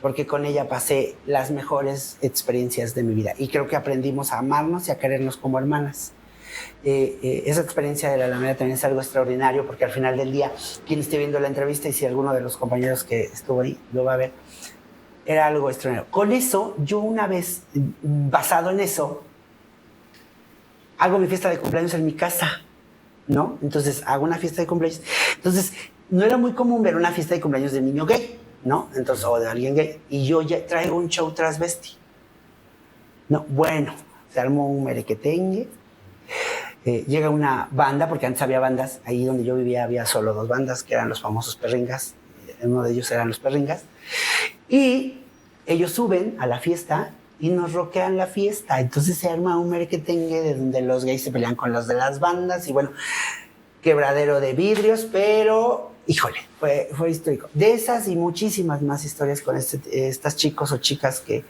porque con ella pasé las mejores experiencias de mi vida. Y creo que aprendimos a amarnos y a querernos como hermanas. Esa experiencia de la Alameda también es algo extraordinario, porque al final del día, quien esté viendo la entrevista, y si alguno de los compañeros que estuvo ahí lo va a ver, era algo extraordinario. Con eso, yo una vez, basado en eso, hago mi fiesta de cumpleaños en mi casa, ¿no? Entonces hago una fiesta de cumpleaños. Entonces no era muy común ver una fiesta de cumpleaños de niño gay. ¿no? Entonces, o de alguien gay, y yo ya traigo un show transvesti. No, bueno, se armó un merequetengue, llega una banda, porque antes había bandas, ahí donde yo vivía había solo 2 bandas, que eran los famosos Perringas, uno de ellos eran los Perringas, y ellos suben a la fiesta y nos rockean la fiesta, entonces se arma un merequetengue de donde los gays se pelean con los de las bandas, y bueno, quebradero de vidrios, pero, híjole, fue histórico. De esas y muchísimas más historias con estas chicos o chicas que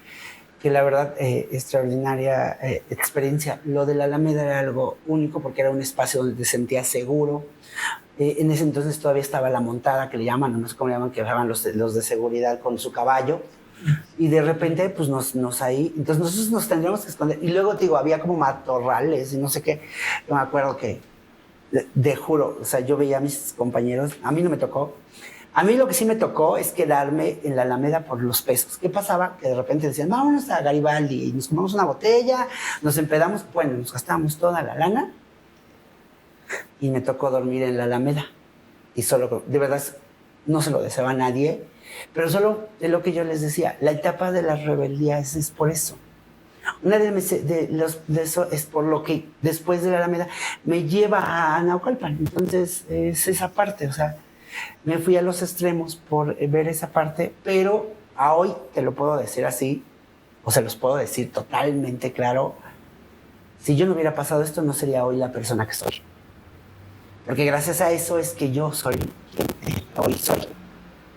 la verdad, extraordinaria experiencia. Lo de la Alameda era algo único porque era un espacio donde te sentías seguro. En ese entonces todavía estaba la montada, que le llaman, no sé cómo le llaman, que estaban los de seguridad con su caballo. Y de repente, pues nos ahí, entonces nosotros nos tendríamos que esconder. Y luego, te digo, había como matorrales y no sé qué. Yo me acuerdo que, de juro, o sea, yo veía a mis compañeros, a mí no me tocó. A mí lo que sí me tocó es quedarme en la Alameda por los pesos. ¿Qué pasaba? Que de repente decían, vámonos a Garibaldi y nos tomamos una botella, nos empedamos, bueno, nos gastamos toda la lana y me tocó dormir en la Alameda. Y solo, de verdad, no se lo deseaba a nadie, pero solo de lo que yo les decía, la etapa de las rebeldías es por eso. Una de eso es por lo que después de la Alameda me lleva a Naucalpan. Entonces, es esa parte, o sea, me fui a los extremos por ver esa parte, pero a hoy te lo puedo decir así, o se los puedo decir totalmente claro. Si yo no hubiera pasado esto, no sería hoy la persona que soy. Porque gracias a eso es que yo soy quien hoy soy.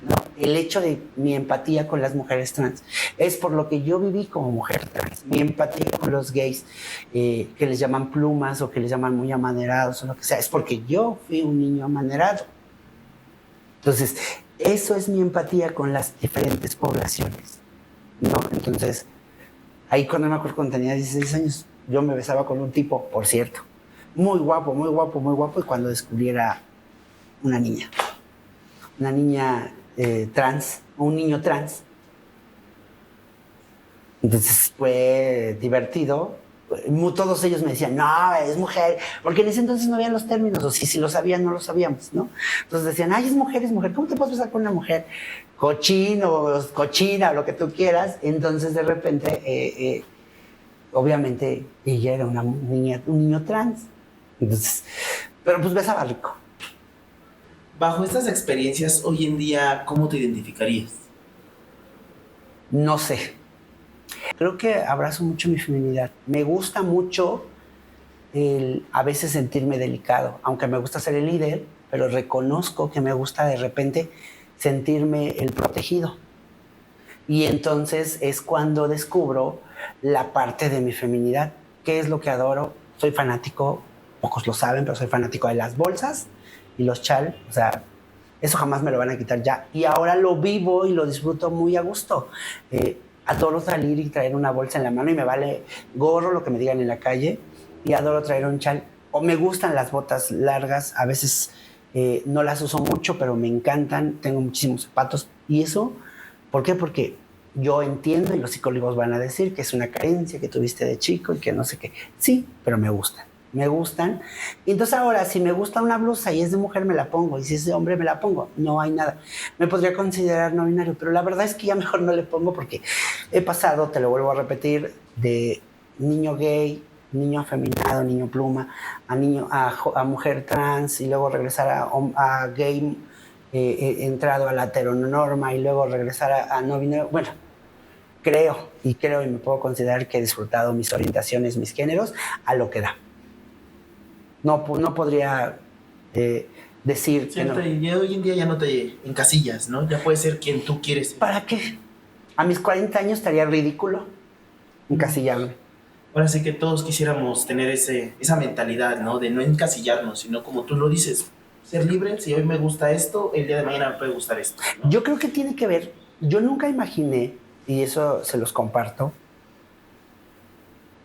¿No? El hecho de mi empatía con las mujeres trans es por lo que yo viví como mujer trans. Mi empatía con los gays, que les llaman plumas o que les llaman muy amanerados o lo que sea, es porque yo fui un niño amanerado. Entonces, eso es mi empatía con las diferentes poblaciones, ¿no? Entonces, ahí cuando me acuerdo, cuando tenía 16 años, yo me besaba con un tipo, por cierto, muy guapo, muy guapo, muy guapo, y cuando descubriera una niña trans, o un niño trans. Entonces fue divertido. Todos ellos me decían, no, es mujer, porque en ese entonces no habían los términos, o si lo sabían, no lo sabíamos, ¿no? Entonces decían, ay, es mujer, ¿cómo te puedes besar con una mujer? Cochino, cochina, lo que tú quieras. Entonces de repente, obviamente, ella era una niña, un niño trans. Entonces, pero pues besaba rico. Bajo estas experiencias, hoy en día, ¿cómo te identificarías? No sé. Creo que abrazo mucho mi feminidad. Me gusta mucho a veces sentirme delicado, aunque me gusta ser el líder, pero reconozco que me gusta de repente sentirme el protegido. Y entonces es cuando descubro la parte de mi feminidad. ¿Qué es lo que adoro? Soy fanático, pocos lo saben, pero soy fanático de las bolsas y los chal. O sea, eso jamás me lo van a quitar ya. Y ahora lo vivo y lo disfruto muy a gusto. Adoro salir y traer una bolsa en la mano y me vale gorro lo que me digan en la calle, y adoro traer un chal. O me gustan las botas largas, a veces no las uso mucho, pero me encantan, tengo muchísimos zapatos. Y eso, ¿por qué? Porque yo entiendo, y los psicólogos van a decir que es una carencia que tuviste de chico y que no sé qué. Sí, pero me gustan. Y entonces ahora, si me gusta una blusa y es de mujer, me la pongo, y si es de hombre, me la pongo. No hay nada. Me podría considerar no binario, pero la verdad es que ya mejor no le pongo, porque he pasado, te lo vuelvo a repetir, de niño gay, niño afeminado, niño pluma, a mujer trans, y luego regresar a gay, entrado a la heteronorma, y luego regresar a no binario. Bueno, creo y me puedo considerar que he disfrutado mis orientaciones, mis géneros, a lo que da. No podría decir Cierto, que no. Y hoy en día ya no te encasillas, ¿no? Ya puedes ser quien tú quieres ser. ¿Para qué? A mis 40 años estaría ridículo encasillarme. Ahora sí que todos quisiéramos tener esa mentalidad, ¿no? De no encasillarnos, sino como tú lo dices, ser libre. Si hoy me gusta esto, el día de mañana me puede gustar esto, ¿no? Yo creo que tiene que ver, yo nunca imaginé, y eso se los comparto,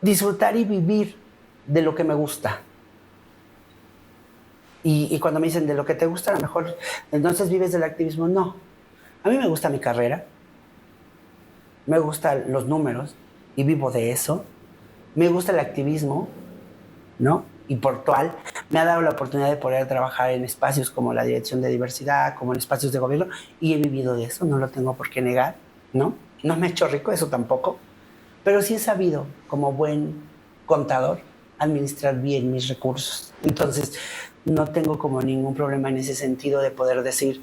disfrutar y vivir de lo que me gusta. Y cuando me dicen de lo que te gusta, a lo mejor entonces vives del activismo. No, a mí me gusta mi carrera, me gustan los números y vivo de eso. Me gusta el activismo, ¿no? Y por cual, me ha dado la oportunidad de poder trabajar en espacios como la Dirección de Diversidad, como en espacios de gobierno, y he vivido de eso, no lo tengo por qué negar, ¿no? No me he hecho rico, eso tampoco, pero sí he sabido, como buen contador, administrar bien mis recursos. Entonces, no tengo como ningún problema en ese sentido de poder decir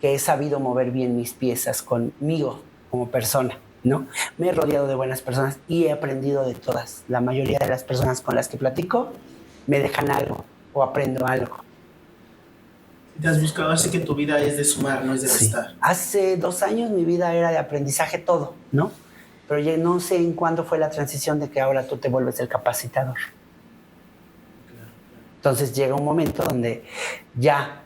que he sabido mover bien mis piezas conmigo como persona, ¿no? Me he rodeado de buenas personas y he aprendido de todas. La mayoría de las personas con las que platico me dejan algo o aprendo algo. Te has buscado, así que tu vida es de sumar, no es de restar. Sí. Hace 2 años mi vida era de aprendizaje todo, ¿no? Pero ya no sé en cuándo fue la transición de que ahora tú te vuelves el capacitador. Entonces llega un momento donde ya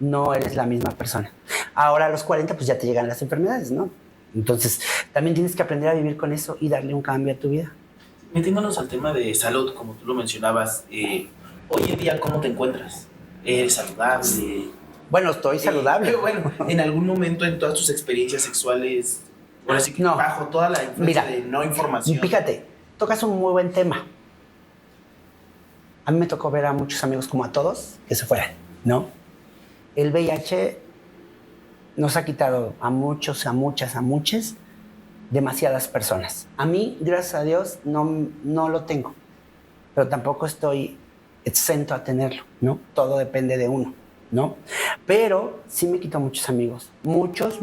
no eres la misma persona. Ahora a los 40 pues ya te llegan las enfermedades, ¿no? Entonces también tienes que aprender a vivir con eso y darle un cambio a tu vida. Metiéndonos al tema de salud, como tú lo mencionabas, hoy en día, ¿cómo te encuentras? ¿Eres saludable? Bueno, estoy saludable. Bueno, en algún momento en todas tus experiencias sexuales, bueno, así que no. Bajo toda la influencia de no información. Fíjate, tocas un muy buen tema. A mí me tocó ver a muchos amigos, como a todos, que se fueran, ¿no? El VIH nos ha quitado a muchos, a muchas, demasiadas personas. A mí, gracias a Dios, no lo tengo, pero tampoco estoy exento a tenerlo, ¿no? Todo depende de uno, ¿no? Pero sí me quitó muchos amigos, muchos,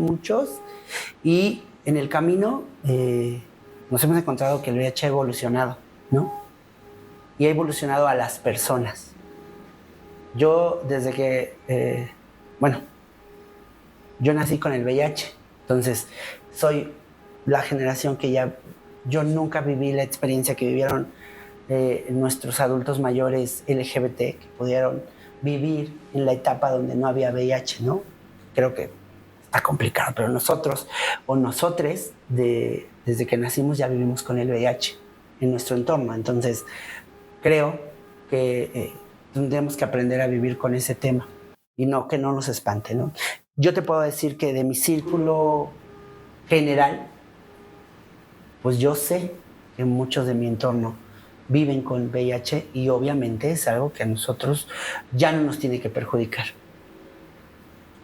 y en el camino nos hemos encontrado que el VIH ha evolucionado, ¿no? Y ha evolucionado a las personas. Yo, desde que, yo nací con el VIH, entonces soy la generación que yo nunca viví la experiencia que vivieron nuestros adultos mayores LGBT, que pudieron vivir en la etapa donde no había VIH, ¿no? Creo que está complicado, pero nosotros o nosotres, desde que nacimos ya vivimos con el VIH en nuestro entorno. Entonces, creo que tendremos que aprender a vivir con ese tema y que no nos espante, ¿no? Yo te puedo decir que de mi círculo general, pues yo sé que muchos de mi entorno viven con VIH y obviamente es algo que a nosotros ya no nos tiene que perjudicar.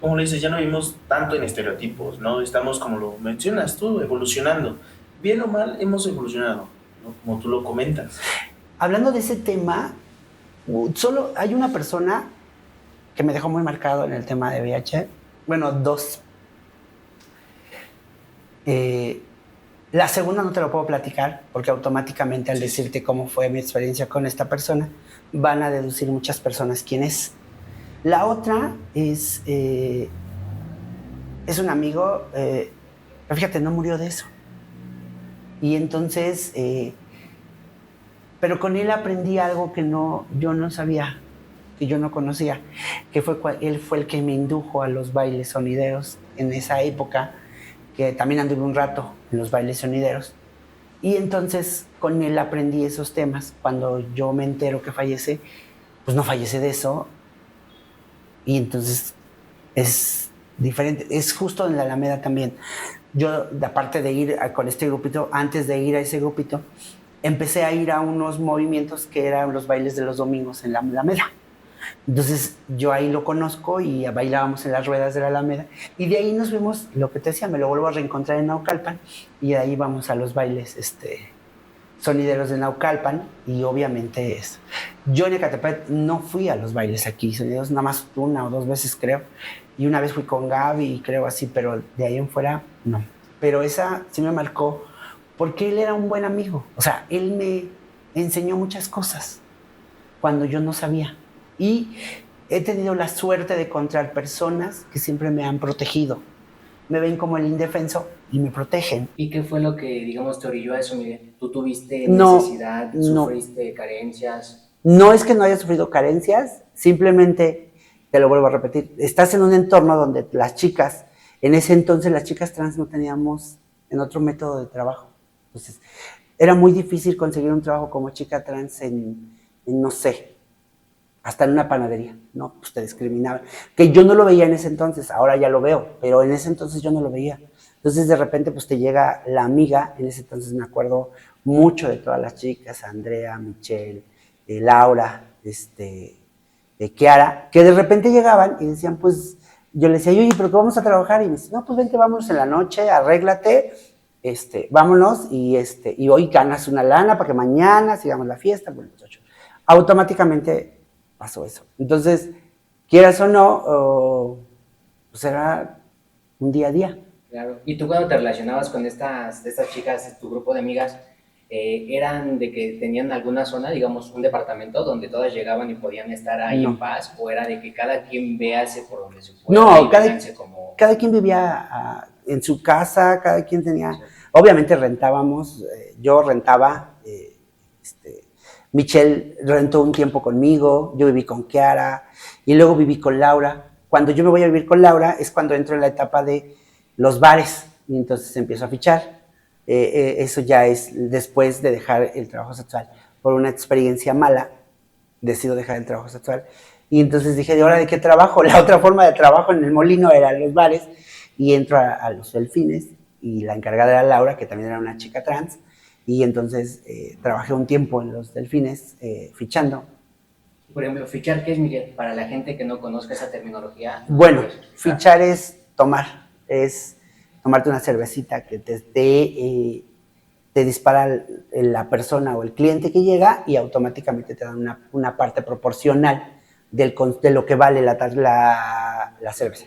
Como le dices, ya no vivimos tanto en estereotipos, ¿no? Estamos, como lo mencionas tú, evolucionando. Bien o mal, hemos evolucionado, ¿no? Como tú lo comentas. Hablando de ese tema, solo hay una persona que me dejó muy marcado en el tema de VIH. Bueno, 2. La segunda no te lo puedo platicar porque automáticamente al decirte cómo fue mi experiencia con esta persona, van a deducir muchas personas quién es. La otra es un amigo, pero fíjate, no murió de eso. Y entonces, pero con él aprendí algo que yo no sabía, que yo no conocía, que él fue el que me indujo a los bailes sonideros en esa época, que también anduve un rato en los bailes sonideros. Y entonces con él aprendí esos temas. Cuando yo me entero que fallece, pues no fallece de eso. Y entonces es diferente. Es justo en la Alameda también. Yo, aparte de ir con este grupito, antes de ir a ese grupito, empecé a ir a unos movimientos que eran los bailes de los domingos en la Alameda. Entonces yo ahí lo conozco y bailábamos en las ruedas de la Alameda y de ahí nos vimos, lo que te decía, me lo vuelvo a reencontrar en Naucalpan y de ahí vamos a los bailes sonideros de Naucalpan y obviamente eso. Yo en Ecatepec no fui a los bailes aquí sonideros, nada más 1 o 2 veces creo, y una vez fui con Gaby y creo así, pero de ahí en fuera no. Pero esa sí me marcó porque él era un buen amigo, o sea, él me enseñó muchas cosas cuando yo no sabía. Y he tenido la suerte de encontrar personas que siempre me han protegido. Me ven como el indefenso y me protegen. ¿Y qué fue lo que, digamos, te orilló a eso, Miguel? ¿Tú tuviste necesidad, sufriste carencias? No es que no haya sufrido carencias, simplemente, te lo vuelvo a repetir, estás en un entorno donde las chicas, en ese entonces las chicas trans no teníamos en otro método de trabajo. Entonces, era muy difícil conseguir un trabajo como chica trans en no sé, hasta en una panadería, ¿no? Pues te discriminaban. Que yo no lo veía en ese entonces, ahora ya lo veo, pero en ese entonces yo no lo veía. Entonces de repente pues te llega la amiga, en ese entonces me acuerdo mucho de todas las chicas, Andrea, Michelle, Laura, Kiara, que de repente llegaban y decían, pues, yo les decía, oye, ¿pero qué vamos a trabajar? Y me dice, no, pues vente, vámonos en la noche, arréglate, vámonos y hoy ganas una lana para que mañana sigamos la fiesta. Bueno, automáticamente pasó eso. Entonces, quieras o no, pues era un día a día. Claro. ¿Y tú cuando te relacionabas con estas chicas, tu grupo de amigas, eran de que tenían alguna zona, digamos, un departamento donde todas llegaban y podían estar ahí en paz? ¿O era de que cada quien véase por donde se pueda? No, cada quien vivía en su casa, cada quien tenía... Sí. Obviamente rentábamos, yo rentaba, Michelle rentó un tiempo conmigo, yo viví con Kiara y luego viví con Laura. Cuando yo me voy a vivir con Laura es cuando entro en la etapa de los bares y entonces empiezo a fichar. Eso ya es después de dejar el trabajo sexual. Por una experiencia mala, decido dejar el trabajo sexual. Y entonces dije, ¿de ahora de qué trabajo? La otra forma de trabajo en el molino era los bares. Y entro a los delfines y la encargada era Laura, que también era una chica trans. Y entonces trabajé un tiempo en los delfines fichando. Por ejemplo, ¿fichar qué es, Miguel? Para la gente que no conozca esa terminología. Bueno, fichar es tomar, es tomarte una cervecita que te dispara la persona o el cliente que llega y automáticamente te dan una parte proporcional de lo que vale la cerveza.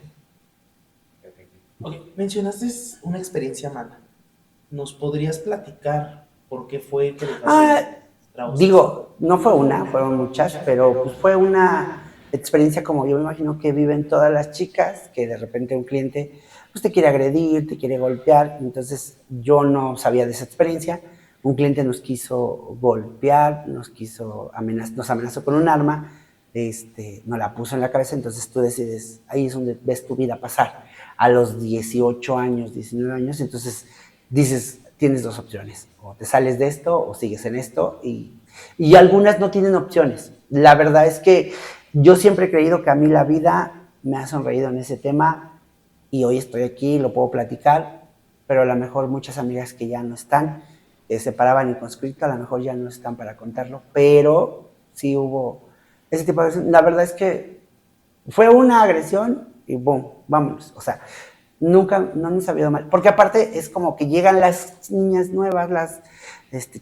Okay. Mencionaste una experiencia mala. ¿Nos podrías platicar por qué fue que digo, no fue una, fueron muchas, pero pues fue una experiencia como yo me imagino que viven todas las chicas, que de repente un cliente pues te quiere agredir, te quiere golpear. Entonces yo no sabía de esa experiencia. Un cliente nos quiso golpear, nos amenazó con un arma, nos la puso en la cabeza. Entonces tú decides, ahí es donde ves tu vida pasar. A los 18 años, 19 años, entonces dices, tienes dos opciones, o te sales de esto o sigues en esto, y algunas no tienen opciones. La verdad es que yo siempre he creído que a mí la vida me ha sonreído en ese tema, y hoy estoy aquí, lo puedo platicar, pero a lo mejor muchas amigas que ya no están, se paraban en conscripto, a lo mejor ya no están para contarlo, pero sí hubo ese tipo de agresión. La verdad es que fue una agresión y boom, vámonos. O sea, nunca, no nos ha habido mal. Porque aparte es como que llegan las niñas nuevas, las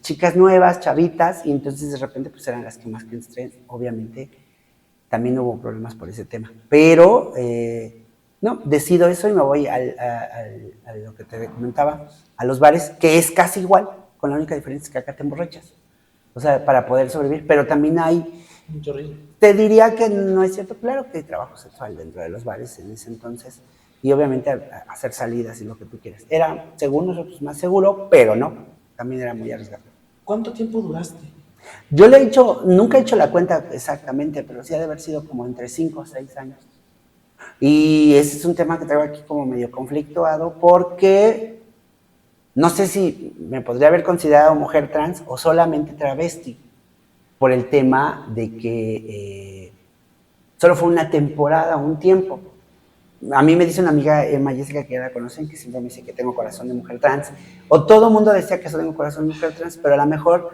chicas nuevas, chavitas, y entonces de repente pues eran las que más creen. Obviamente también hubo problemas por ese tema. Pero, no, decido eso y me voy a lo que te comentaba, a los bares, que es casi igual, con la única diferencia es que acá te emborrachas. O sea, para poder sobrevivir. Pero también hay... Te diría que no es cierto, claro que hay trabajo sexual dentro de los bares en ese entonces, y obviamente hacer salidas y lo que tú quieras. Era, según nosotros, más seguro, pero no, también era muy arriesgado. ¿Cuánto tiempo duraste? Yo nunca he hecho la cuenta exactamente, pero sí ha de haber sido como entre 5 o 6 años. Y ese es un tema que traigo aquí como medio conflictuado, porque no sé si me podría haber considerado mujer trans o solamente travesti, por el tema de que solo fue una temporada, un tiempo. A mí me dice una amiga, Emma Jessica, que ya la conocen, que siempre me dice que tengo corazón de mujer trans, o todo el mundo decía que tengo corazón de mujer trans, pero a lo mejor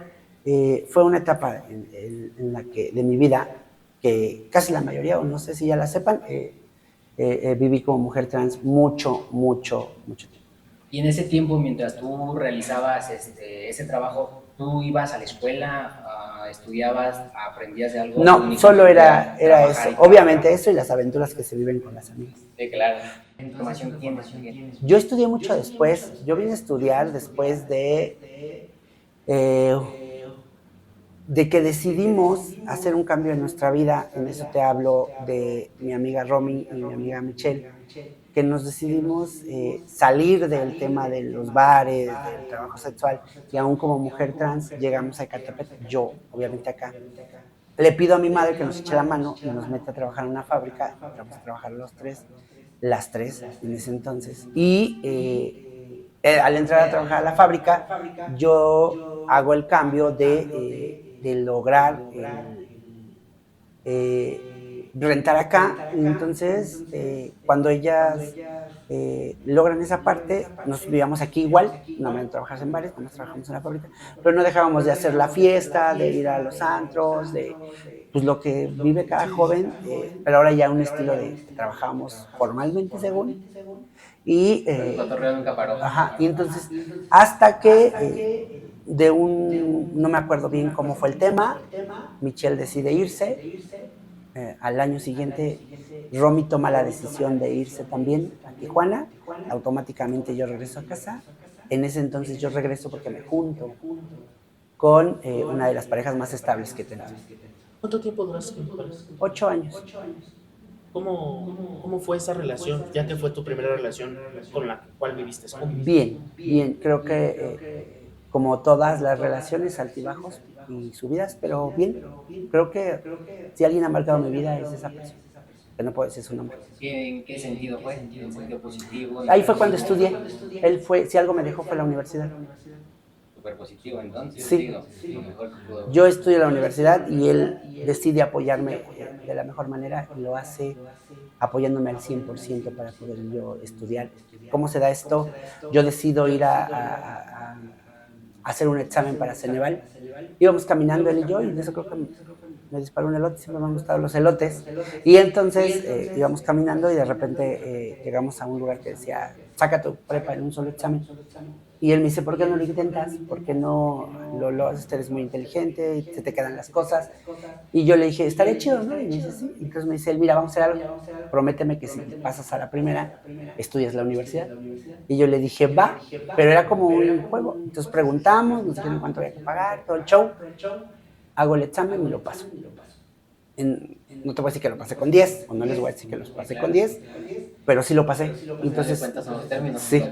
fue una etapa en la que, de mi vida, que casi la mayoría, o no sé si ya la sepan, viví como mujer trans mucho tiempo. Y en ese tiempo, mientras tú realizabas ese trabajo, ¿tú ibas a la escuela, estudiabas, aprendías de algo? No, solo era eso. Obviamente eso y las aventuras que se viven con las amigas. Sí, claro. ¿Qué información tienes? Yo estudié mucho después. Yo vine a estudiar después de que decidimos hacer un cambio en nuestra vida. En eso te hablo de mi amiga Romy y mi amiga Michelle, que nos decidimos salir del tema de los bares, del trabajo sexual, y aún como mujer trans llegamos a Ecatepec, yo obviamente acá. Le pido a mi madre que nos eche la mano y nos meta a trabajar en una fábrica. Entramos a trabajar las tres en ese entonces. Y al entrar a trabajar a la fábrica, yo hago el cambio de lograr rentar acá. Y entonces, cuando ellas logran esa parte, nos vivíamos aquí igual, no me trabajas en bares, no trabajamos en la fábrica, pero no dejábamos de hacer la fiesta, de ir a los antros, de pues lo que vive cada joven, pero ahora ya un estilo de que trabajábamos formalmente según. Y, el cotorreo nunca paró. Ajá, y entonces, hasta que no me acuerdo bien cómo fue el tema, Michelle decide irse, al año siguiente Romy toma la decisión de irse también a Tijuana, automáticamente yo regreso a casa. En ese entonces yo regreso porque me junto con una de las parejas más estables que tenemos. ¿Cuánto tiempo duraste con tu pareja? 8 años. ¿Cómo fue esa relación, ya que fue tu primera relación con la cual viviste? Bien, bien. Creo que como todas las relaciones, altibajos y subidas, pero bien. Creo que si alguien ha marcado mi vida es esa persona, que no puedo decir su nombre. ¿En qué sentido fue? ¿En sentido positivo? Ahí fue cuando estudié. Si algo me dejó fue la universidad. Súper positivo, entonces. Sí. Yo estudio en la universidad y él decide apoyarme de la mejor manera y lo hace apoyándome al 100% para poder yo estudiar. ¿Cómo se da esto? Yo decido ir a hacer un examen para Ceneval. Íbamos caminando él y yo, y de eso creo que me disparó un elote, siempre me han gustado los elotes. Y entonces íbamos caminando y de repente llegamos a un lugar que decía, saca tu prepa en un solo examen. Y él me dice, ¿por qué no lo intentas? ¿Por qué no lo haces? Eres muy inteligente, y se te quedan las cosas. Y yo le dije, estaría chido, ¿no? Y me dice, sí. Y entonces me dice él, mira, vamos a hacer algo. Prométeme que si pasas a la primera, estudias la universidad. Y yo le dije, va, pero era como un juego. Entonces preguntamos, nos dijeron cuánto había que pagar, todo el show. Hago el examen y lo paso. No te voy a decir que lo pasé con 10, o no les voy a decir que los pasé con 10, pero sí lo pasé. Entonces, sí.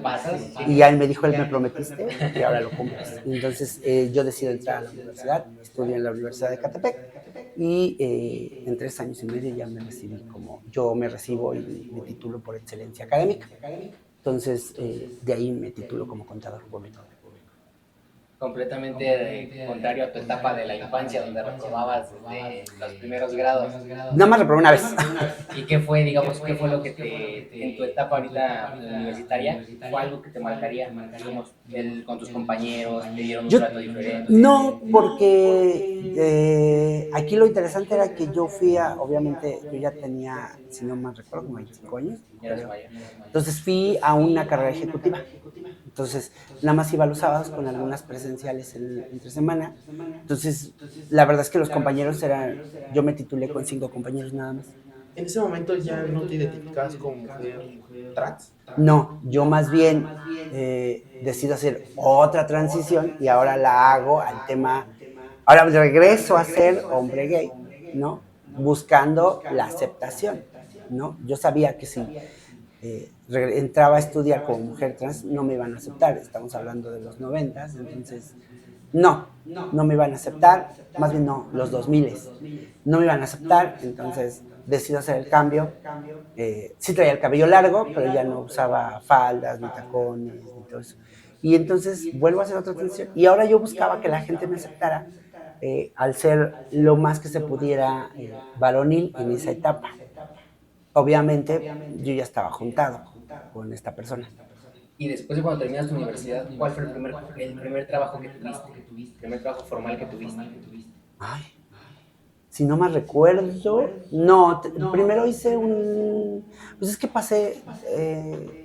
Y ya él me dijo, él me prometiste y ahora lo cumples. Entonces yo decido entrar a la universidad, estudio en la Universidad de Ecatepec y en 3 años y medio ya me recibí yo me recibo y me titulo por excelencia académica. Entonces de ahí me titulo como contador público. Completamente contrario a tu etapa de la infancia donde reprobabas desde los primeros grados. Nada más reprobé una vez. ¿Y qué fue, digamos, qué fue lo que en tu etapa ahorita universitaria, fue algo que te marcaría, digamos, con tus compañeros, te dieron un trato diferente? No, porque aquí lo interesante era que yo obviamente, yo ya tenía, si no mal recuerdo, como 25 años. Entonces fui a una carrera ejecutiva. Entonces, nada más iba los sábados con algunas presenciales entre semana. Entonces, la verdad es que los compañeros yo me titulé con 5 compañeros nada más. ¿En ese momento ya no te identificabas como mujer trans? No, yo más bien decido hacer otra transición y ahora la hago al tema, ahora regreso a ser hombre gay, ¿no? Buscando la aceptación, ¿no? Yo sabía que si entraba a estudiar como mujer trans, no me iban a aceptar. Estamos hablando de los 90, entonces no me iban a aceptar, más bien no, los 2000 no me iban a aceptar, entonces decido hacer el cambio. Sí traía el cabello largo, pero ya no usaba faldas, ni tacones, ni todo eso. Y entonces vuelvo a hacer otra transición. Y ahora yo buscaba que la gente me aceptara al ser lo más que se pudiera varonil en esa etapa. Obviamente, yo ya estaba juntado con esta persona. Y después de cuando terminas tu universidad, ¿cuál fue el primer trabajo que tuviste? ¿El primer trabajo formal que tuviste? Ay, si no mal recuerdo, no, primero hice pues es que pasé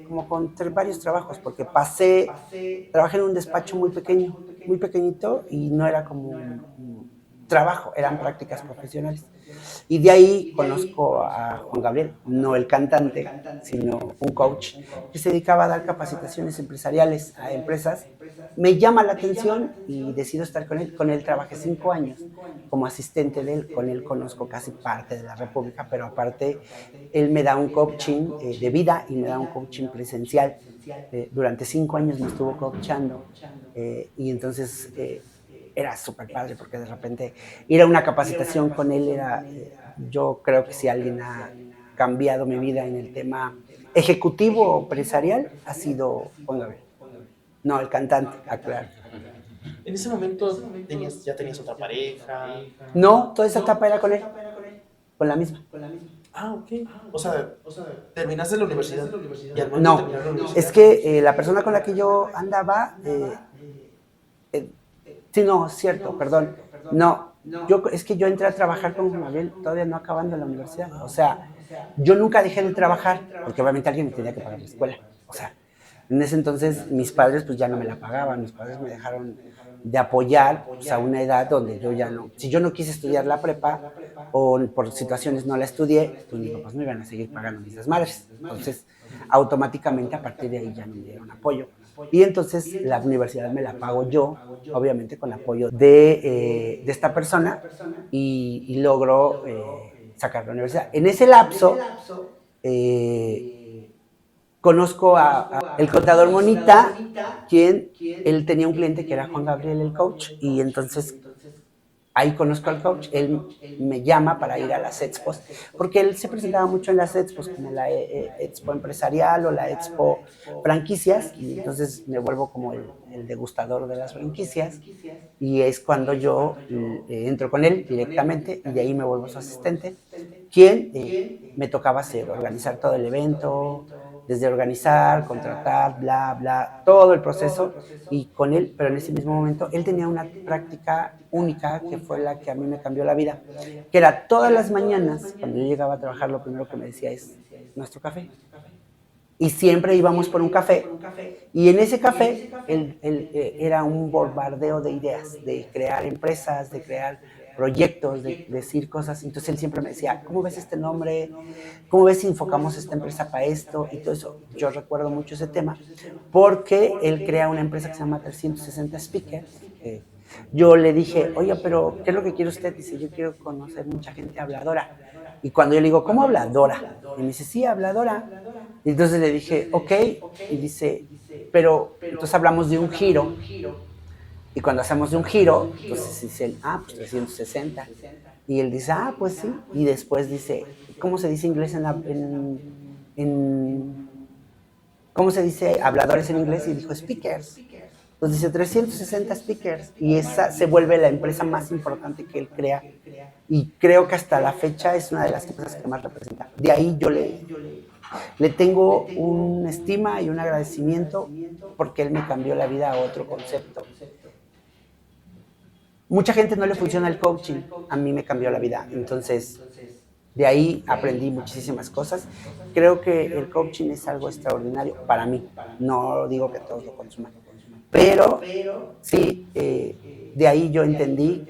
como con varios trabajos, porque trabajé en un despacho muy pequeño, muy pequeñito, y no era como un trabajo, eran prácticas profesionales. Y de ahí conozco a Juan Gabriel, no el cantante, sino un coach que se dedicaba a dar capacitaciones empresariales a empresas. Me llama la atención y decido estar con él. Con él trabajé 5 años como asistente de él. Con él conozco casi parte de la República, pero aparte él me da un coaching de vida y me da un coaching presencial. Durante 5 años me estuvo coachando y entonces era súper padre porque de repente ir a una capacitación con él yo creo que si alguien ha cambiado mi vida en el tema ejecutivo o empresarial ha sido Juan Gabriel. No, el cantante, aclaro. ¿En ese momento ya tenías otra pareja? No, toda esa etapa era con él. con la misma. Ah, ok. O sea, terminaste la universidad. Y al momento de No, terminar la universidad, es que la persona con la que yo andaba, sí, no, cierto, perdón, no, es que yo entré a trabajar con Mabel todavía no acabando la universidad, o sea, yo nunca dejé de trabajar, porque obviamente alguien me tenía que pagar la escuela, o sea, en ese entonces mis padres pues ya no me la pagaban, mis padres me dejaron de apoyar pues, a una edad donde yo ya no, si yo no quise estudiar la prepa o por situaciones no la estudié, pues mis papás me iban a seguir pagando mis desmadres, entonces automáticamente a partir de ahí ya no me dieron apoyo. Y entonces la universidad me la pago yo, obviamente con apoyo de esta persona, y logro sacar la universidad. En ese lapso, conozco a el contador Monita, quien él tenía un cliente que era Juan Gabriel el coach, y entonces ahí conozco al coach, él me llama para ir a las expos, porque él se presentaba mucho en las expos, como la expo empresarial o la expo franquicias, y entonces me vuelvo como el degustador de las franquicias, y es cuando yo entro con él directamente, y de ahí me vuelvo su asistente, quien me tocaba organizar todo el evento, desde organizar, contratar, bla, bla, todo el proceso, y con él, pero en ese mismo momento, él tenía una práctica única que fue la que a mí me cambió la vida, que era todas las mañanas, cuando yo llegaba a trabajar, lo primero que me decía es, nuestro café. Y siempre íbamos por un café, y en ese café él era un bombardeo de ideas, de crear empresas, de crear proyectos, de decir cosas. Entonces él siempre me decía, ¿cómo ves este nombre? ¿Cómo ves si enfocamos esta empresa para esto? Y todo eso. Yo recuerdo mucho ese tema porque él crea una empresa que se llama 360 Speakers. Yo le dije, oye, pero ¿qué es lo que quiere usted? Dice, yo quiero conocer mucha gente habladora. Y cuando yo le digo, ¿cómo habladora? Y me dice, sí, habladora. Y entonces le dije, ok. Y dice, pero entonces hablamos de un giro. Y cuando hacemos de un giro, entonces dicen, pues 360. Y él dice, pues sí. Y después dice, ¿cómo se dice inglés ¿cómo se dice habladores en inglés? Y dijo, speakers. Entonces dice 360 speakers. Y esa se vuelve la empresa más importante que él crea. Y creo que hasta la fecha es una de las empresas que más representa. De ahí yo le tengo una estima y un agradecimiento porque él me cambió la vida a otro concepto. Mucha gente no le funciona el coaching, a mí me cambió la vida, entonces de ahí aprendí muchísimas cosas. Creo que el coaching es algo extraordinario para mí, no digo que todos lo consuman, pero sí, de ahí yo entendí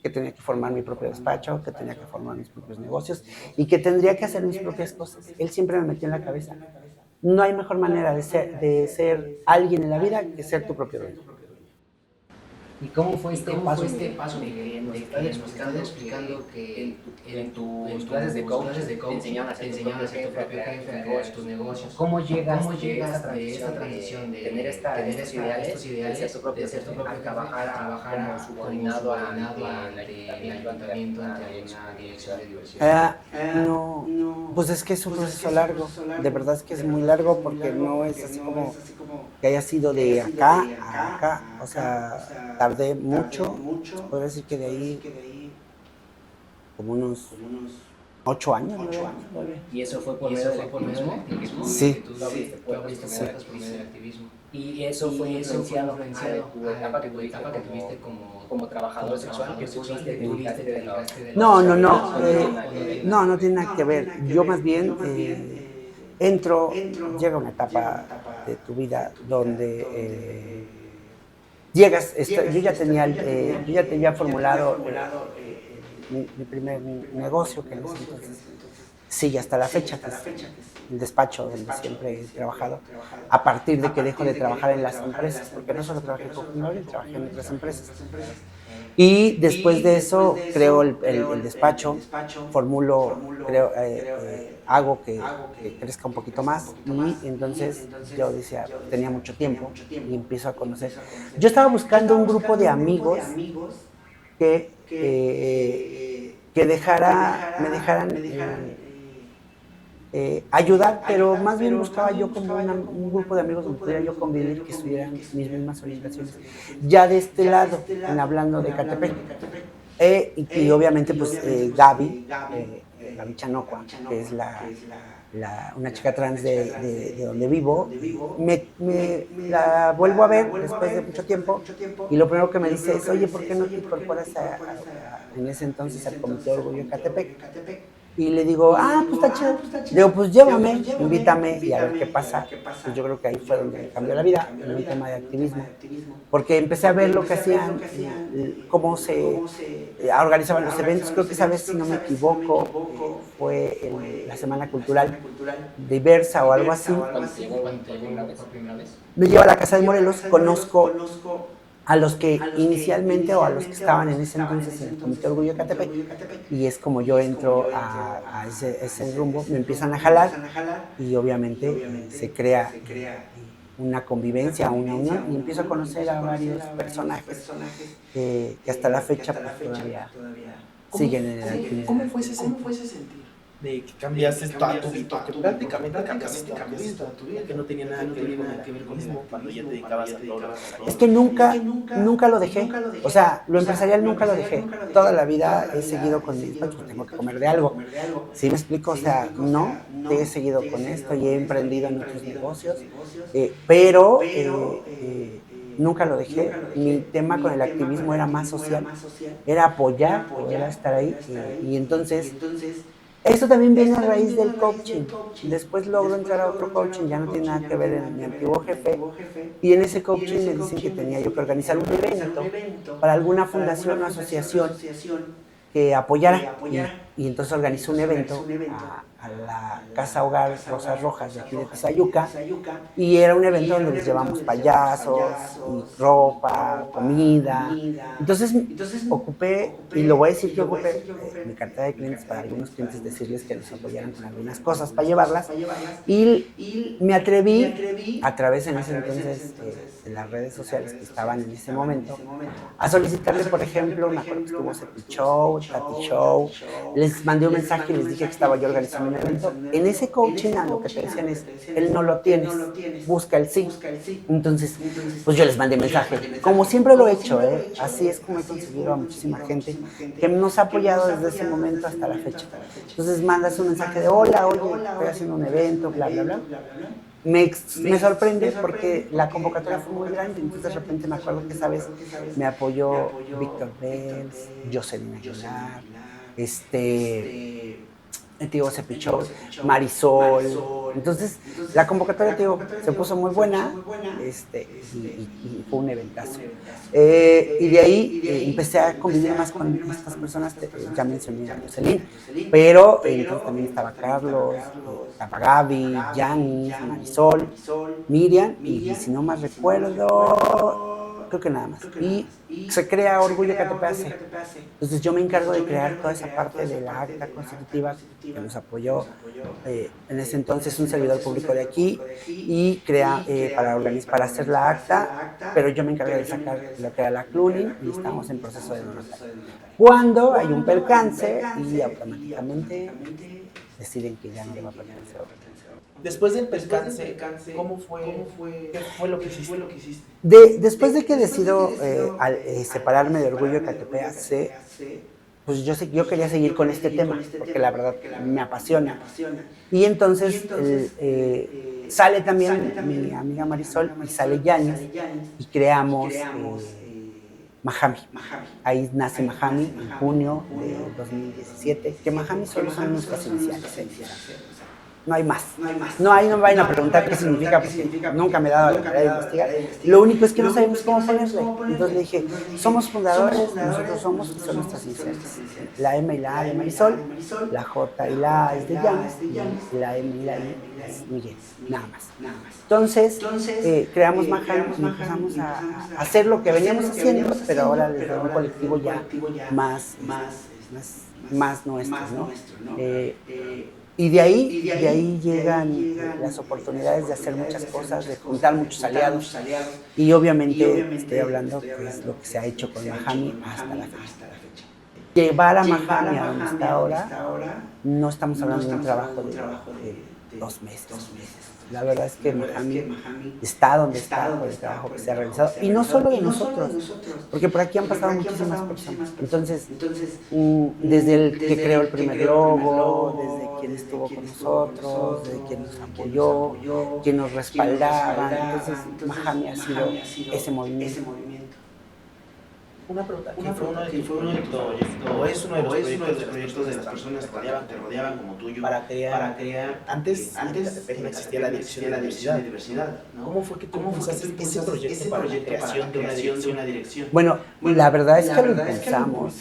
que tenía que formar mi propio despacho, que tenía que formar mis propios negocios y que tendría que hacer mis propias cosas. Él siempre me metió en la cabeza, no hay mejor manera de ser alguien en la vida que ser tu propio dueño. ¿Y cómo fue este paso, Miguel? Nos estás explicando que en tus clases de coach te enseñaban a ser tu propio jefe, tus negocios. ¿Cómo llegas de esta transición de tener estos ideales, de ser tu propio jefe, a trabajar como subordinado al ayuntamiento ante una dirección de diversidad? No, pues es que es un proceso largo, de verdad es que es muy largo porque no es así como que haya sido de acá a acá, o sea, tardé mucho, podría decir que de ahí como unos 8 años, 9 años. ¿Y eso fue por medio del activismo? Sí. Tú abriste puertas por medio del activismo. ¿Y eso fue influenciado a tu etapa que tuviste como trabajador sexual? Que no tiene nada que ver. Yo más bien llega una etapa de tu vida donde llegas, yo ya tenía formulado mi primer negocio, que en ese entonces sigue hasta la fecha, que es el despacho donde siempre he trabajado, a partir de que dejo de trabajar en las empresas, porque no solo trabajé con Fundador, trabajé en otras empresas. Y después de eso creo el despacho, hago que crezca un poquito más, y entonces yo decía, tenía mucho tiempo y empiezo a conocer. Yo estaba buscando un grupo de amigos que me dejaran ayudar, pero más bien buscaba yo como un grupo de amigos donde pudiera yo convivir, que estuvieran mis mismas orientaciones. Ya de este lado, hablando de Catepec, y obviamente pues Gaby, Gaby Chanocua, que es una chica trans de donde vivo. La vuelvo a ver después de mucho tiempo y lo primero que me dice es, oye, ¿por qué no te incorporas en ese entonces al Comité de Orgullo Ecatepec? Y le digo, pues está chido. Digo, pues llévame, invítame y a ver qué pasa. Pues yo creo que ahí fue donde me cambió la vida, en un tema de activismo. Porque empecé a ver lo que hacían, cómo se organizaban los eventos. Creo que, sabes, si no me equivoco, fue la Semana Cultural Diversa o algo así. Me lleva a la Casa de Morelos, conozco a los que inicialmente o a los que estaban en ese entonces en el Comité de Orgullo Ecatepec, y es como yo entro a ese rumbo, me empiezan a jalar y obviamente se crea una convivencia, una unión, y empiezo a conocer a varios personajes que hasta la fecha pues, todavía siguen en el activismo. ¿Cómo fue ese sentir? De que cambiaste toda tu vida, que prácticamente cambiaste toda tu vida, que no tenía nada que ver con el activismo cuando ya te dedicabas a todo. Es que nunca lo dejé, o sea, lo empresarial nunca lo dejé, toda la vida he seguido con mis pues tengo que comer de algo, ¿sí me explico? O sea, no, he seguido con esto y he emprendido en otros negocios, pero nunca lo dejé. Mi tema con el activismo era más social, era apoyar, era estar ahí, y entonces eso también viene a raíz del coaching. Después logro entrar a otro coaching, ya no tiene nada que ver en mi antiguo jefe. Y en ese coaching me dicen que tenía yo que organizar un evento para alguna fundación o asociación que apoyara. Y entonces organizé un evento a la Casa Hogar Rosas Rojas de aquí de Tizayuca. Y era un evento donde les llevamos payasos, y ropa, comida. Entonces ocupé, y lo voy a decir que ocupé mi cartera de clientes para algunos clientes, decirles que nos apoyaran con algunas cosas para llevarlas. Y me atreví, a través en ese entonces de las redes sociales que estaban en ese momento, a solicitarle, por ejemplo, me acuerdo que estuvo Cepi Show, Tati Show, les mandé un mensaje y les dije que estaba yo organizando un evento. En ese coaching lo que te decían es, él no lo tienes, busca el sí. Entonces, pues yo les mandé mensaje, como siempre lo he hecho, así es como he conseguido a muchísima gente que nos ha apoyado desde ese momento hasta la fecha. Entonces mandas un mensaje de, hola, oye, estoy haciendo un evento, bla, bla, bla. Me sorprende porque la convocatoria fue muy grande, entonces de repente me acuerdo que, ¿sabes? Me apoyó Víctor Bells, Jocelyn Aguilar, Tío Cepi Show, Marisol. Entonces, la convocatoria, tío, se puso muy buena, y fue un eventazo. Y de ahí empecé a convivir más con estas personas, ya mencioné a Jocelyn, pero entonces también estaba Carlos, estaba Gaby, Yanis, Marisol, Miriam, y si no más recuerdo, creo que nada más. Y se crea Orgullo Ecatepec. Entonces yo me encargo de crear toda esa parte de la acta constitutiva que nos apoyó en ese entonces un servidor público de aquí, y crea para hacer la acta, pero yo me encargo de sacar lo que era la cluning, y estamos en proceso de notario. Cuando hay un percance y automáticamente deciden que ya no le va a pertenecer a otra. Después del percance, ¿cómo fue? ¿Qué fue lo que hiciste? Después de que decido separarme de Orgullo Ecatepec, pues yo quería seguir con este tema, porque la verdad me apasiona. Y entonces sale también mi amiga Marisol y sale Yanis, y creamos Mahami. Ahí nace Mahami en junio de 2017, que Mahami solo son nuestras iniciales. No hay más. No vayan a preguntar qué significa, porque nunca me he dado la tarea de investigar. Lo único es que no sabemos cómo ponerle. Entonces le dije, somos fundadores, nosotros somos, y son nuestras iniciales. La M y la A de Marisol, la J y la A es de Yanis, y la M y la I es Miguel, nada más. Entonces, creamos Mahami y empezamos a hacer lo que veníamos haciendo, pero ahora desde un colectivo ya más nuestro, ¿no? Y de ahí llegan las oportunidades de hacer muchas cosas, de juntar muchos aliados, y obviamente estoy hablando que es lo que se ha hecho con Mahami hasta la fecha. Llevar a Mahami a donde está ahora, no estamos hablando de un trabajo de 2 meses. La verdad es que Mahami está donde está por el trabajo que se ha realizado. Y no solo de nosotros, porque por aquí han pasado muchísimas personas. Entonces, desde el que creó el primer logo, desde quien estuvo con nosotros, desde quien nos apoyó, quien nos respaldaba. Entonces, Mahami ha sido ese movimiento. Una pregunta, ¿quién fue uno de tus proyectos, o es uno de los proyectos de las personas que te rodeaban como tuyo para crear antes no existía la dirección de diversidad, ¿no? ¿Cómo fue que tú empezaste ese proyecto para la creación de una dirección? Bueno, la verdad es que lo pensamos.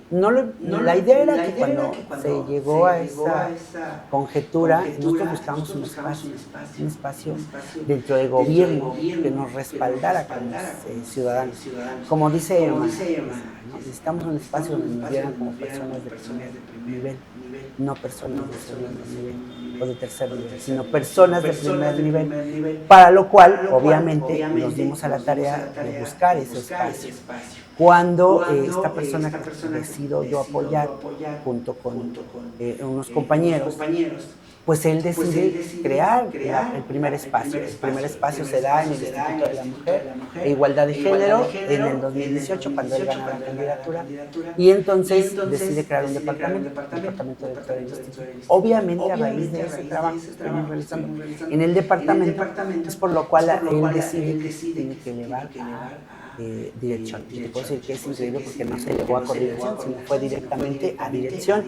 La idea era que cuando se llegó a esa conjetura, nosotros buscamos un espacio dentro del gobierno que nos respaldara como ciudadanos. Como dice Emma, necesitamos un espacio donde nos vieran como personas de primer nivel, no personas de segundo nivel o de tercer nivel, sino personas de primer nivel, para lo cual obviamente nos dimos a la tarea de buscar ese espacio. Cuando esta persona que decido yo apoyar junto con unos compañeros, pues él decide crear el primer espacio. El primer espacio se da en el Instituto de la Mujer e Igualdad de Género en el 2018, cuando él gana la candidatura, y entonces decide crear un departamento de director del instituto. Obviamente, a raíz de ese trabajo que estamos realizando en el departamento, es por lo cual él decide que tiene que elevar a dirección. Y te puedo decir que es increíble porque no se llevó a coordinación, sino fue directamente a dirección.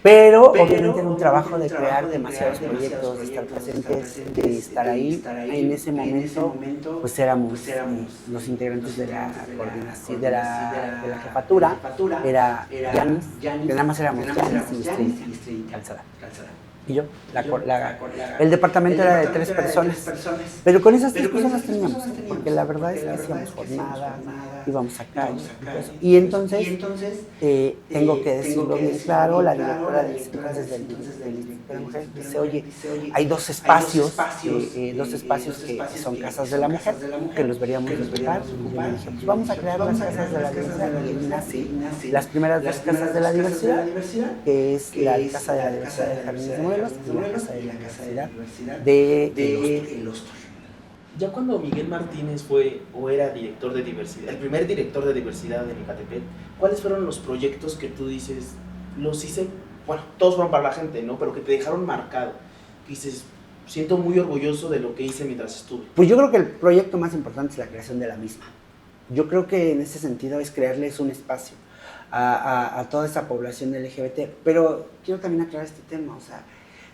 Pero obviamente era un trabajo de crear demasiados proyectos, de estar presentes, de estar ahí. En ese momento, pues éramos los integrantes de la coordinación, de la jefatura, era Yanis, que nada más éramos Yanis y Estrella Calzada. Y yo, el departamento era de 3 personas, pero con esas 3 personas teníamos, porque la verdad es que hacíamos jornadas, íbamos a calles y entonces tengo que decirlo bien claro, la directora del entonces del de la Mujer dice, oye, hay 2 espacios que son casas de la mujer, que los deberíamos ocupar. Y yo le dije, pues vamos a crear las casas de la diversidad, y nace las primeras 2 casas de la diversidad, que es la Casa de la Diversidad de Jardines de Morelos y la Casa de la Diversidad de Los. Ya cuando Miguel Martínez fue o era director de diversidad, el primer director de diversidad de Ecatepec, ¿cuáles fueron los proyectos que tú dices, los hice, bueno, todos fueron para la gente, ¿no? Pero que te dejaron marcado, que dices, siento muy orgulloso de lo que hice mientras estuve? Pues yo creo que el proyecto más importante es la creación de la misma. Yo creo que en ese sentido es crearles un espacio a toda esa población LGBT, pero quiero también aclarar este tema, o sea,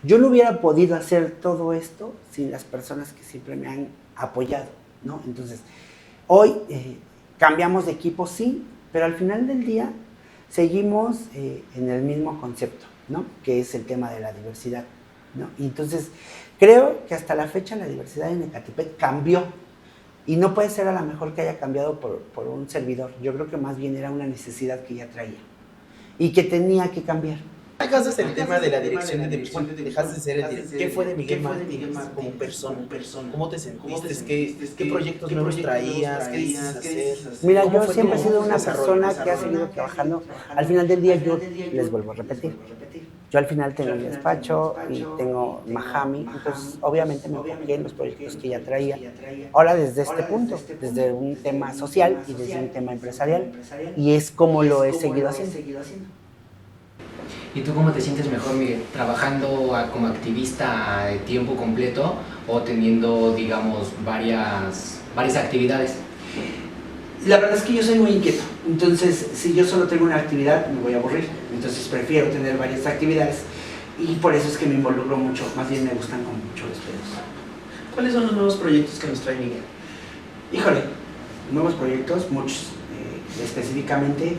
yo no hubiera podido hacer todo esto sin las personas que siempre me han apoyado, ¿no? Entonces, hoy cambiamos de equipo, sí, pero al final del día seguimos en el mismo concepto, ¿no? Que es el tema de la diversidad, ¿no? Y entonces, creo que hasta la fecha la diversidad en Ecatepec cambió, y no puede ser a lo mejor que haya cambiado por un servidor. Yo creo que más bien era una necesidad que ya traía y que tenía que cambiar. Dejaste el tema de la dirección de división, dejaste de ser el director. ¿Qué fue de Miguel Martínez como persona? ¿Cómo te sentiste? ¿Qué proyectos nuevos traías? ¿Qué dices hacer? Mira, yo siempre he sido una persona que ha seguido trabajando. Al final del día, yo les vuelvo a repetir. Yo al final tengo el despacho y tengo Mahami, entonces obviamente me enfoqué en los proyectos que ya traía. Ahora desde este punto, desde un tema social y desde un tema empresarial, y es como lo he seguido haciendo. ¿Y tú cómo te sientes mejor, Miguel? ¿Trabajando como activista de tiempo completo o teniendo, digamos, varias actividades? La verdad es que yo soy muy inquieto, entonces si yo solo tengo una actividad me voy a aburrir, entonces prefiero tener varias actividades y por eso es que me involucro mucho, más bien me gustan con mucho los pedos. ¿Cuáles son los nuevos proyectos que nos trae Miguel? Híjole, nuevos proyectos, muchos, específicamente,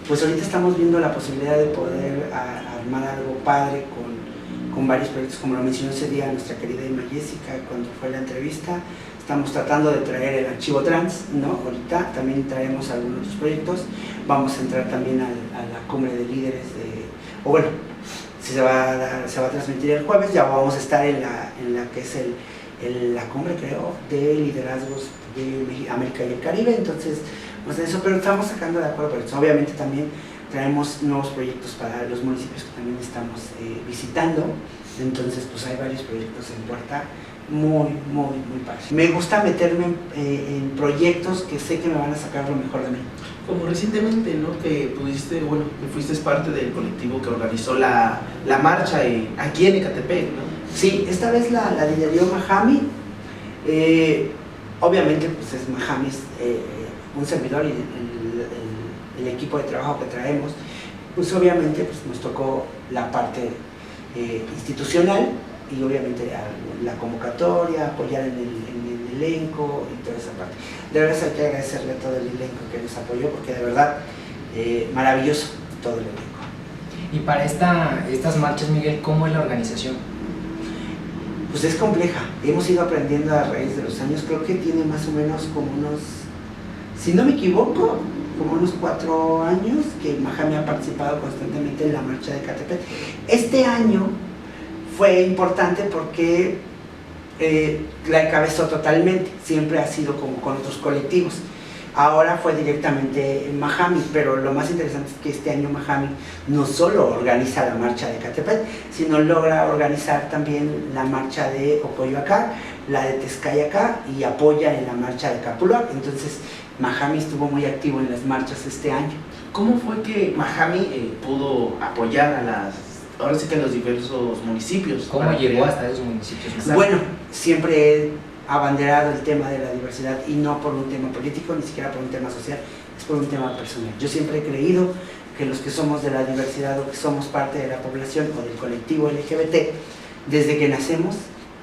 pues ahorita estamos viendo la posibilidad de poder armar algo padre con varios proyectos, como lo mencionó ese día nuestra querida Emma Jessica cuando fue la entrevista. Estamos tratando de traer el archivo trans, ¿no? Ahorita también traemos algunos otros proyectos. Vamos a entrar también a la cumbre de líderes si se va a transmitir el jueves, ya vamos a estar en la que es la cumbre, creo, de liderazgos de América y el Caribe. Entonces, pues eso, pero estamos sacando de acuerdo, pero obviamente también traemos nuevos proyectos para los municipios que también estamos visitando. Entonces, pues hay varios proyectos en puerta muy padres. Me gusta meterme en proyectos que sé que me van a sacar lo mejor de mí. Como recientemente, ¿no? Que fuiste parte del colectivo que organizó la marcha aquí en Ecatepec, ¿no? Sí, esta vez la lideró Mahami. Obviamente, pues es Mahami, es un servidor y el equipo de trabajo que traemos, pues obviamente pues, nos tocó la parte institucional y obviamente la convocatoria, apoyar en el elenco y toda esa parte. De verdad hay que agradecerle a todo el elenco que nos apoyó porque de verdad maravilloso todo el elenco. Y para estas marchas, Miguel, ¿cómo es la organización? Pues es compleja, hemos ido aprendiendo a raíz de los años, creo que tiene más o menos como unos, si no me equivoco, como unos 4 años que Mahami ha participado constantemente en la marcha de Ecatepec. Este año fue importante porque la encabezó totalmente, siempre ha sido como con otros colectivos. Ahora fue directamente en Mahami, pero lo más interesante es que este año Mahami no solo organiza la marcha de Ecatepec, sino logra organizar también la marcha de Ocoyoacán, la de Tezcayacá y apoya en la marcha de Capulac. Entonces Mahami estuvo muy activo en las marchas este año. ¿Cómo fue que Mahami pudo apoyar ahora sí que en los diversos municipios? ¿Cómo llegó hasta esos municipios? Bueno, siempre he abanderado el tema de la diversidad y no por un tema político, ni siquiera por un tema social, es por un tema personal. Yo siempre he creído que los que somos de la diversidad o que somos parte de la población o del colectivo LGBT, desde que nacemos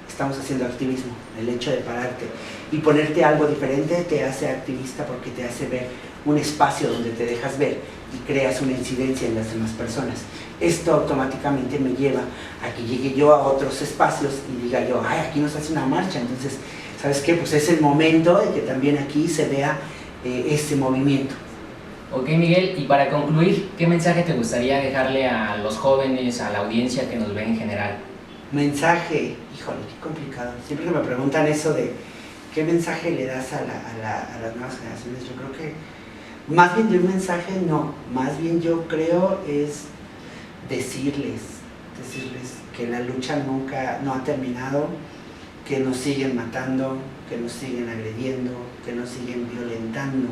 estamos haciendo activismo. El hecho de pararte y ponerte algo diferente te hace activista porque te hace ver un espacio donde te dejas ver y creas una incidencia en las demás personas. Esto automáticamente me lleva a que llegue yo a otros espacios y diga yo, ay, aquí nos hace una marcha, entonces, ¿sabes qué? Pues es el momento de que también aquí se vea ese movimiento. Ok, Miguel, y para concluir, ¿qué mensaje te gustaría dejarle a los jóvenes, a la audiencia que nos ve en general? Mensaje, híjole, qué complicado. Siempre que me preguntan eso de qué mensaje le das a las nuevas generaciones, yo creo que más bien de un mensaje no, más bien yo creo es decirles que la lucha nunca no ha terminado, que nos siguen matando, que nos siguen agrediendo, que nos siguen violentando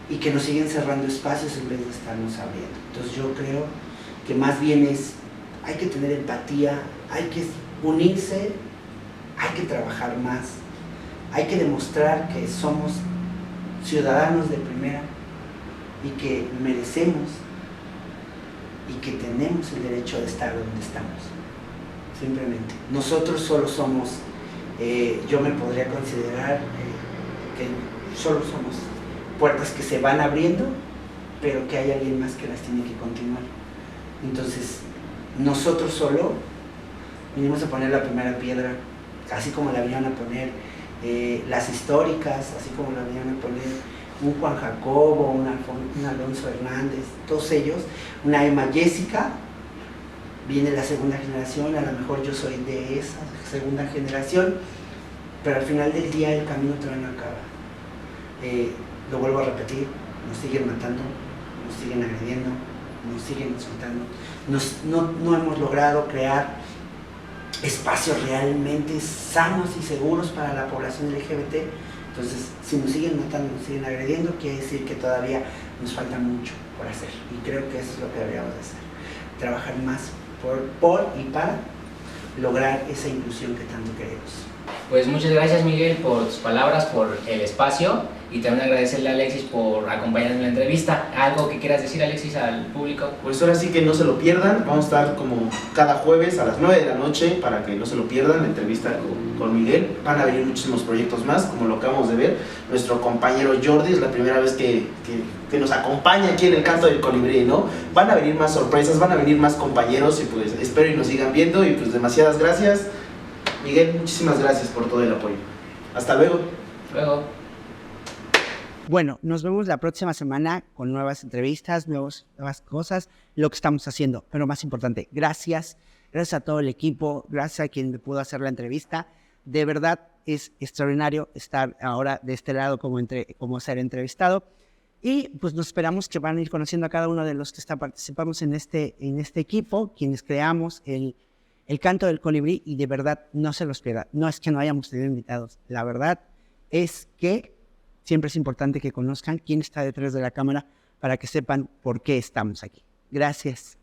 y que nos siguen cerrando espacios en vez de estarnos abriendo. Entonces yo creo que más bien hay que tener empatía, hay que unirse, hay que trabajar más, hay que demostrar que somos ciudadanos de primera y que merecemos y que tenemos el derecho de estar donde estamos, simplemente. Nosotros solo somos, yo me podría considerar que solo somos puertas que se van abriendo, pero que hay alguien más que las tiene que continuar. Entonces, nosotros solo vinimos a poner la primera piedra, así como la vinieron a poner las históricas, así como la vinieron a poner un Juan Jacobo, un Alonso Hernández, todos ellos, una Emma Jessica, viene la segunda generación, a lo mejor yo soy de esa segunda generación, pero al final del día el camino todavía no acaba. Lo vuelvo a repetir, nos siguen matando, nos siguen agrediendo, nos siguen insultando, no hemos logrado crear espacios realmente sanos y seguros para la población LGBT. Entonces, si nos siguen matando, nos siguen agrediendo, quiere decir que todavía nos falta mucho por hacer. Y creo que eso es lo que deberíamos hacer. Trabajar más por y para lograr esa inclusión que tanto queremos. Pues muchas gracias, Miguel, por tus palabras, por el espacio, y también agradecerle a Alexis por acompañarnos en la entrevista. ¿Algo que quieras decir, Alexis, al público? Pues ahora sí que no se lo pierdan, vamos a estar como cada jueves a las 9 de la noche para que no se lo pierdan, la entrevista con Miguel. Van a venir muchísimos proyectos más, como lo acabamos de ver. Nuestro compañero Jordi es la primera vez que nos acompaña aquí en el Canto del Colibrí, ¿no? Van a venir más sorpresas, van a venir más compañeros y pues espero y nos sigan viendo y pues demasiadas gracias. Miguel, muchísimas gracias por todo el apoyo. Hasta luego. Luego. Bueno, nos vemos la próxima semana con nuevas entrevistas, nuevas cosas, lo que estamos haciendo. Pero más importante, gracias a todo el equipo, gracias a quien me pudo hacer la entrevista. De verdad es extraordinario estar ahora de este lado como ser entrevistado. Y pues nos esperamos que van a ir conociendo a cada uno de los que participamos en este equipo, quienes creamos el Canto del Colibrí, y de verdad no se los pierdan. No es que no hayamos tenido invitados, la verdad es que siempre es importante que conozcan quién está detrás de la cámara para que sepan por qué estamos aquí. Gracias.